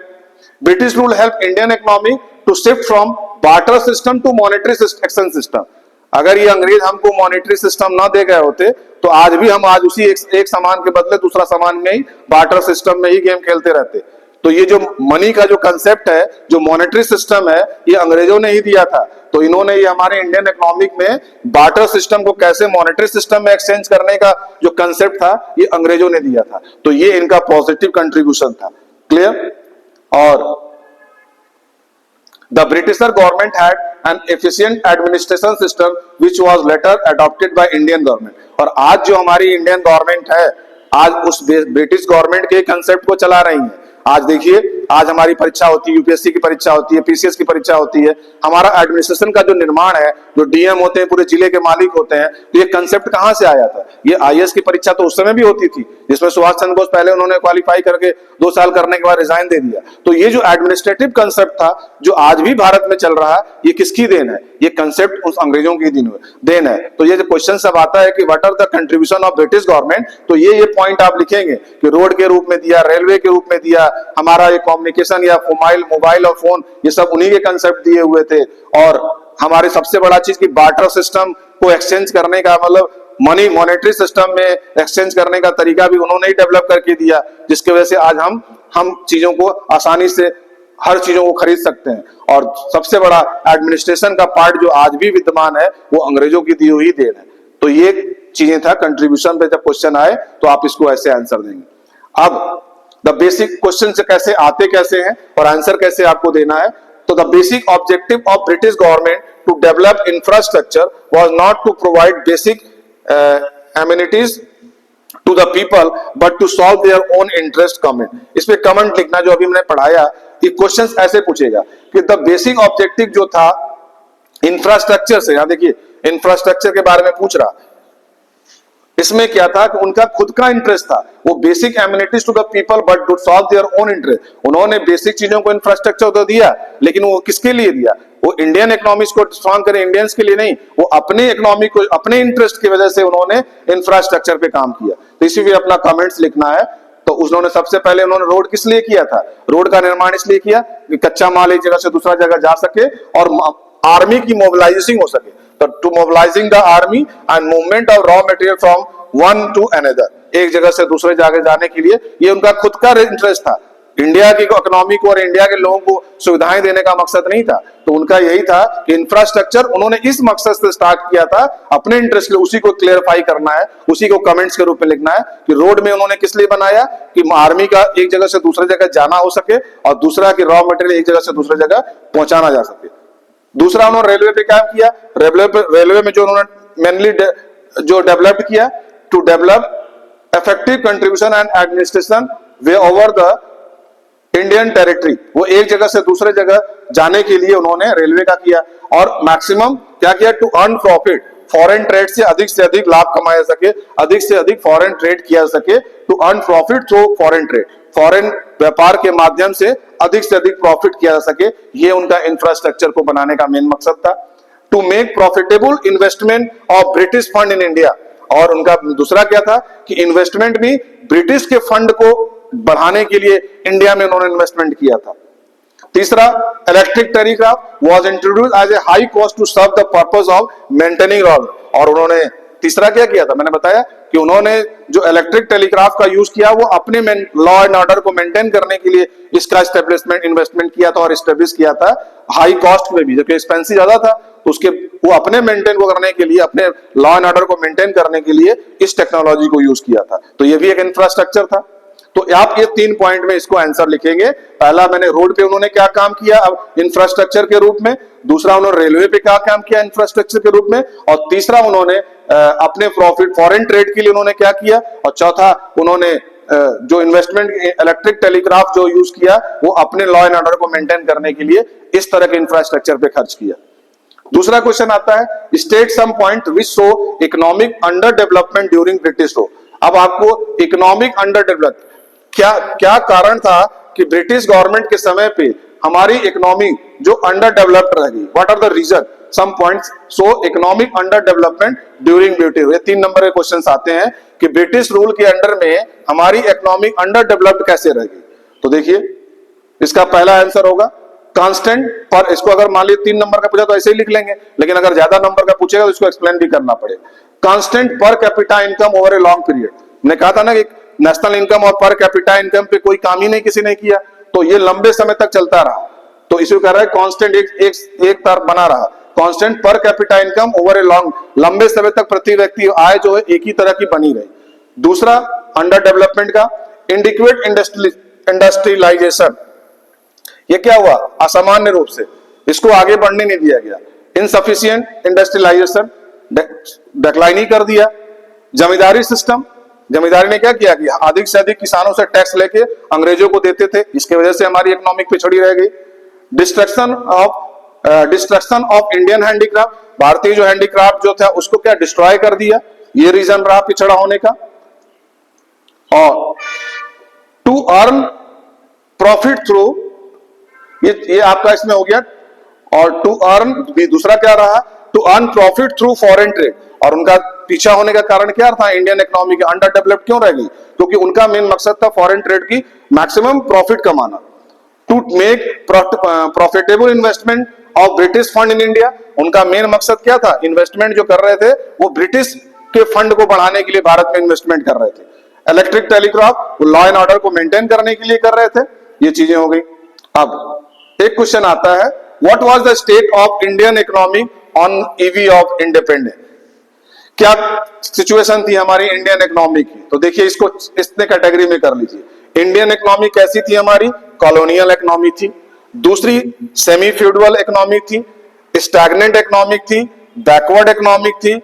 British rule help Indian economy to shift from barter system to monetary exchange system. अगर ये अंग्रेज हमको मॉनेटरी सिस्टम ना दे गए होते, तो आज भी हम आज उसी एक सामान के बदले दूसरा सामान में ही, बार्टर सिस्टम में ही गेम खेलते रहते। तो ये जो मनी का जो कंसेप्ट है, जो मॉनेटरी सिस्टम है, ये अंग्रेजों ने ही दिया था। तो इन्होंने ये हमारे इंडियन इकोनॉमिक में बार्टर सिस्टम को कैसे मॉनेटरी सिस्टम में एक्सचेंज करने का जो कंसेप्ट था, ये अंग्रेजों ने दिया था। तो ये इनका पॉजिटिव कंट्रीब्यूशन था। क्लियर? और the Britisher government had an efficient administration system which was later adopted by Indian government। और आज जो हमारी इंडियन गवर्नमेंट है, आज उस ब्रिटिश गवर्नमेंट के कंसेप्ट को चला रही है। आज देखिए, आज हमारी परीक्षा होती है, यूपीएससी की परीक्षा होती है, पीसीएस की परीक्षा होती है। हमारा एडमिनिस्ट्रेशन का जो निर्माण है, जो डीएम होते हैं, पूरे जिले के मालिक होते हैं, तो ये कंसेप्ट कहां से आया था? ये आईएएस की परीक्षा तो उस समय भी होती थी, जिसमें सुभाष चंद्र बोस पहले उन्होंने क्वालिफाई करके 2 साल करने के बाद रिजाइन दे दिया। तो ये जो एडमिनिस्ट्रेटिव कंसेप्ट था, जो आज भी भारत में चल रहा है, ये किसकी देन है? ये कंसेप्ट उस अंग्रेजों की देन है। तो ये जो क्वेश्चन सब आता है कि what are the contribution of British government, तो ये पॉइंट आप लिखेंगे कि रोड के रूप में दिया, रेलवे के रूप में दिया, हमारा ये कम्युनिकेशन या मोबाइल और फोन, ये सब उन्हीं के कंसेप्ट दिए हुए थे। और हमारे सबसे बड़ा चीज की बार्टर सिस्टम को एक्सचेंज करने का, मतलब मनी मॉनेटरी सिस्टम में एक्सचेंज करने का तरीका भी उन्होंने ही डेवलप करके दिया, जिसकी वजह से आज हम चीजों को आसानी से हर चीजों को खरीद सकते हैं। और सबसे बड़ा एडमिनिस्ट्रेशन का पार्ट जो आज भी विद्यमान है, वो अंग्रेजों की दी हुई देन है। तो ये चीजें था कंट्रीब्यूशन पे। जब क्वेश्चन आए तो आप इसको ऐसे आंसर देंगे। अब द बेसिक क्वेश्चन से कैसे आते कैसे हैं और आंसर कैसे आपको देना है। तो the basic objective of British government to develop infrastructure was not to provide basic amenities to the people but to solve their own interest comment. इसमें कमेंट लिखना जो अभी मैंने पढ़ाया, ये क्वेश्चंस ऐसे पूछेगा कि द बेसिक ऑब्जेक्टिव जो था इंफ्रास्ट्रक्चर से, यहां देखिए इंफ्रास्ट्रक्चर के बारे में पूछ रहा, इसमें क्या था कि उनका खुद का इंटरेस्ट था, वो basic amenities to the people but to solve their own interest. उन्होंने बेसिक चीजों को इंफ्रास्ट्रक्चर तो दिया, लेकिन वो किसके लिए दिया? वो इंडियन इकोनॉमिक्स को स्ट्रॉन्ग करे, इंडियंस के लिए नहीं। वो अपने इकोनॉमी को, अपने इंटरेस्ट की वजह से उन्होंने इंफ्रास्ट्रक्चर पे काम किया। तो इसी भी अपना कमेंट्स लिखना है। तो उन्होंने सबसे पहले उन्होंने रोड किस लिए किया था? रोड का निर्माण इसलिए किया कि कच्चा माल एक जगह से दूसरा जगह जा सके और आर्मी की मोबिलाइजिंग हो सके। तो to mobilising the army and movement of raw material from one to another, एक जगह से दूसरे जगह जाने के लिए ये उनका खुद का इंटरेस्ट था। इंडिया की इकोनॉमी को और इंडिया के लोगों को सुविधाएं देने का मकसद नहीं था। तो उनका यही था कि इंफ्रास्ट्रक्चर उन्होंने इस मकसद से स्टार्ट किया था, अपने इंटरेस्ट के लिए। उसी को क्लियरफाई करना है, उसी को कमेंट्स के रूप में लिखना है कि रोड में उन्होंने किस लिए बनाया कि आर्मी का एक जगह से दूसरे जगह जाना हो सके, और दूसरा कि रॉ मटेरियल एक जगह से दूसरे जगह पहुंचाना जा सके। दूसरा उन्होंने रेलवे पे काम किया। रेलवे में जो उन्होंने मेनली जो डेवलप किया, to develop effective contribution and administration way over the Indian territory. वो एक जगह से दूसरे जगह जाने के लिए उन्होंने रेलवे का किया। और मैक्सिमम क्या किया? To earn profit, foreign trade से अधिक लाभ कमाया सके, अधिक से अधिक फॉरेन ट्रेड किया जा सके। To earn profit through foreign trade, foreign व्यापार के माध्यम से अधिक प्रॉफिट किया जा सके। ये उनका इंफ्रास्ट्रक्चर को बनाने का मेन मकसद था। To make profitable investment of British fund in India, और उनका दूसरा क्या था कि इन्वेस्टमेंट भी ब्रिटिश के फंड को बढ़ाने के लिए इंडिया में उन्होंने इन्वेस्टमेंट किया था। तीसरा, electric telegraph was introduced as a high cost to serve the purpose of maintaining order. और उन्होंने तीसरा क्या किया था? मैंने बताया कि उन्होंने जो इलेक्ट्रिक टेलीग्राफ का यूज किया वो अपने लॉ एंड ऑर्डर को मेंटेन करने के लिए इसका इस्टेब्लिशमेंट, इन्वेस्टमेंट किया था और इस्टेब्लिश किया था हाई कॉस्ट में भी, जबकि एक्सपेंसिव ज्यादा था। उसके वो अपने मेंटेन को करने के लिए, अपने लॉ एंड ऑर्डर को मेंटेन करने के लिए इस टेक्नोलॉजी को यूज किया था। तो ये भी एक इंफ्रास्ट्रक्चर था। तो आप ये 3 पॉइंट में इसको आंसर लिखेंगे। पहला, मैंने रोड पे उन्होंने क्या काम किया अब इंफ्रास्ट्रक्चर के रूप में। दूसरा, उन्होंने रेलवे पे क्या काम किया इंफ्रास्ट्रक्चर के रूप में। और तीसरा, उन्होंने अपने प्रॉफिट फॉरेन ट्रेड के लिए उन्होंने क्या किया। और चौथा, उन्होंने जो इन्वेस्टमेंट इलेक्ट्रिक टेलीग्राफ जो यूज किया वो अपने लॉ एंड ऑर्डर को मेंटेन करने के लिए इस तरह के इंफ्रास्ट्रक्चर पे खर्च किया। दूसरा क्वेश्चन आता है, state some point which show economic under development during British rule. अब आपको इकोनॉमिक अंडर डेवलप क्या कारण था कि ब्रिटिश गवर्नमेंट के समय पे हमारी इकोनॉमी जो अंडर डेवलप्ड रह गई। What are the reason? Some points show economic under development during British rule. ये 3 नंबर के क्वेश्चंस आते हैं कि ब्रिटिश रूल के अंडर में हमारी इकोनॉमी अंडर डेवलप्ड कैसे रह गई। तो देखिए, इसका पहला आंसर होगा कांस्टेंट पर। इसको अगर मान लीजिए 3 नंबर का पूछा तो ऐसे ही लिख लेंगे, लेकिन अगर ज्यादा नंबर का पूछेगा तो इसको एक्सप्लेन भी करना पड़ेगा। Constant per capita income over a long period. मैंने कहा था ना कि नेशनल इनकम और पर कैपिटा इनकम पे कोई काम ही नहीं किसी ने किया, तो ये लंबे समय तक चलता रहा। तो इसे कह रहा है कांस्टेंट एक तरफ बना रहा। Constant per capita income over a long, लंबे समय तक प्रति व्यक्ति आय जो है एक ही तरह की बनी रही। दूसरा, अंडर डेवलपमेंट का इनडिक्वेट इंडस्ट्रियलाइजेशन। ये क्या हुआ? असामान्य रूप से इसको आगे बढ़ने नहीं दिया गया। इनसफिशिएंट इंडस्ट्रियलाइजेशन, डिक्लाइन ही कर दिया। जमींदारी सिस्टम, जमींदारी ने क्या किया कि अधिक से अधिक किसानों से टैक्स लेके अंग्रेजों को देते थे, इसकी वजह से हमारी इकोनॉमिक पिछड़ी रह गई। डिस्ट्रक्शन ऑफ इंडियन हैंडीक्राफ्ट, भारतीय जो हैंडीक्राफ्ट जो था उसको क्या डिस्ट्रॉय कर दिया, ये रीजन रहा पिछड़ा होने का। और टू अर्न प्रॉफिट थ्रू, ये आपका इसमें हो गया। और टू अर्न भी दूसरा क्या रहा? To earn profit through foreign trade. और उनका पीछा होने का कारण क्या था? इंडियन इकोनॉमी के अंडर डेवलप्ड क्यों रह गई? क्योंकि उनका मेन मकसद था फॉरेन ट्रेड की मैक्सिमम प्रॉफिट कमाना। To make profitable investment of British fund in India, उनका मेन मकसद क्या था? इन्वेस्टमेंट जो कर रहे थे वो ब्रिटिश के फंड को बढ़ाने के लिए भारत में इन्वेस्टमेंट कर रहे थे। इलेक्ट्रिक टेलीग्राफ वो लॉ एंड ऑर्डर को मेंटेन करने के लिए कर रहे थे। ये चीजें हो गई। अब एक क्वेश्चन आता है, what was the state of Indian economy on EV of independence. क्या सिचुएशन थी हमारी इंडियन इकोनॉमी की? तो देखिए, इसको इतने कैटेगरी में कर लीजिए। इंडियन इकोनॉमी कैसी थी हमारी? कॉलोनियल इकोनॉमी थी। दूसरी, सेमी फ्यूडल इकोनॉमी थी। स्टैग्नेंट इकोनॉमिक थी। बैकवर्ड इकोनॉमिक थी।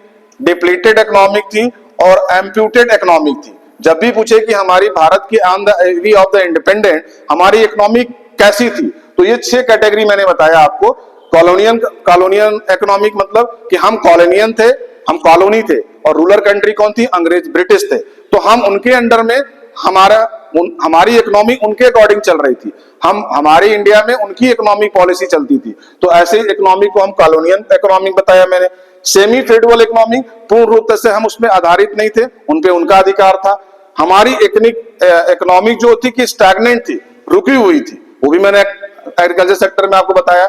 डिप्लीटेड इकोनॉमिक थी और एम्प्यूटेड इकोनॉमिक थी। जब भी पूछे कि हमारी भारत की on the EV of the independent हमारी इकोनॉमी कैसी थी, तो ये 6 कैटेगरी मैंने बताया आपको। कॉलोनियल इकोनॉमिक मतलब कि हम कॉलोनियन थे, हम कॉलोनी थे, और रूलर कंट्री कौन थी? अंग्रेज, ब्रिटिश थे। तो हम उनके अंडर में, हमारी इकोनॉमी उनके अकॉर्डिंग चल रही थी, हमारे इंडिया में उनकी इकोनॉमिक पॉलिसी चलती थी। तो ऐसे इकोनॉमी को हम कॉलोनियल इकोनॉमिक बताया मैंने। सेमी फेडरल इकोनॉमी, पूर्ण रूप से हम उसमें आधारित नहीं थे, उनपे उनका अधिकार था। हमारी इकोनॉमिक जो थी कि स्टैग्नेंट थी, रुकी हुई थी, वो भी मैंने एग्रीकल्चर सेक्टर में आपको बताया।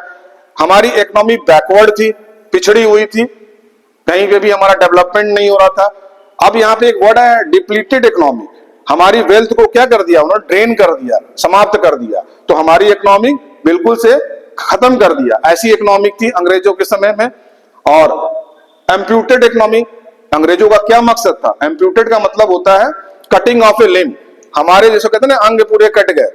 हमारी इकोनॉमी बैकवर्ड थी, पिछड़ी हुई थी, कहीं पे भी हमारा डेवलपमेंट नहीं हो रहा था। अब यहाँ पे एक वर्ड है डिप्लीटेड इकोनॉमी, हमारी वेल्थ को क्या कर दिया उन्होंने? ड्रेन कर दिया, समाप्त कर दिया। तो हमारी इकोनॉमी बिल्कुल से खत्म कर दिया, ऐसी इकोनॉमिक थी अंग्रेजों के समय में। और एम्प्यूटेड इकोनॉमी, अंग्रेजों का क्या मकसद था? एम्प्यूटेड का मतलब होता है कटिंग ऑफ ए लिम्ब, हमारे जैसे कहते हैं ना अंग पूरे कट गए।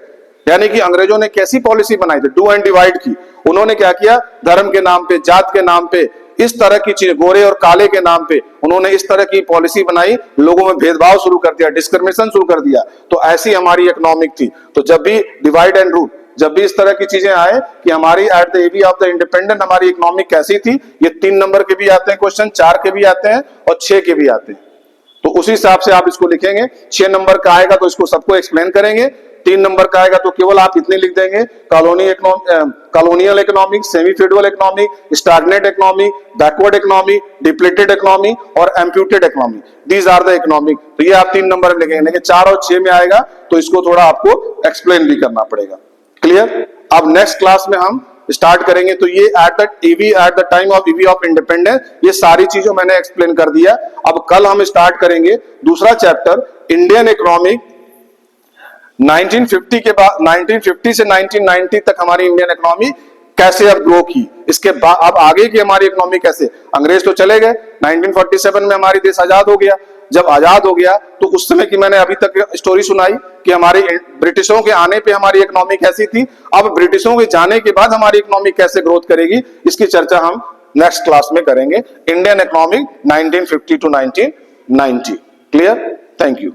यानी कि अंग्रेजों ने कैसी पॉलिसी बनाई थी? डू एंड डिवाइड की। उन्होंने क्या किया? धर्म के नाम पे, जात के नाम पे, इस तरह की चीज, गोरे और काले के नाम पे उन्होंने इस तरह की पॉलिसी बनाई, लोगों में भेदभाव शुरू कर दिया, डिस्क्रिमिनेशन शुरू कर दिया। तो ऐसी हमारी इकोनॉमिक थी। तो जब भी डिवाइड एंड रूल, जब भी इस तरह की चीजें आए कि हमारी at the eve of the independent हमारी इकोनॉमिक कैसी थी, ये 3 नंबर के भी आते हैं क्वेश्चन, 4 के भी आते हैं और 6 के भी आते हैं। तो उसी हिसाब से आप इसको लिखेंगे। 6 नंबर का आएगा तो इसको सबको एक्सप्लेन करेंगे, 3 नंबर का आएगा तो केवल आप इतने लिख देंगे, colonial economic, semi federal economic, stagnant economy, backward economy, depleted economy और amputated economy, these are the economic. तो ये आप 3 नंबर में लिखेंगे, लेकिन 4 और 6 में आएगा तो इसको थोड़ा आपको एक्सप्लेन भी करना पड़ेगा। क्लियर? अब नेक्स्ट क्लास में हम स्टार्ट करेंगे। तो ये eight the time of EV of independence, ये सारी चीजों मैंने एक्सप्लेन कर दिया। अब कल हम स्टार्ट करेंगे दूसरा चैप्टर, इंडियन इकोनॉमिक। 1950 के बाद, 1950 से 1990 तक हमारी इंडियन इकोनॉमी कैसे अब ग्रो की, इसके बाद अब आगे की हमारी इकोनॉमी कैसे। अंग्रेज तो चले गए, 1947 में हमारी देश आजाद हो गया। जब आजाद हो गया तो उस समय की मैंने अभी तक स्टोरी सुनाई कि हमारी ब्रिटिशों के आने पे हमारी इकोनॉमी कैसी थी, अब ब्रिटिशों के जाने के बाद हमारी इकोनॉमी कैसे ग्रोथ करेगी, इसकी चर्चा हम नेक्स्ट क्लास में करेंगे। Indian economy 1950 to 1990। Clear? Thank you.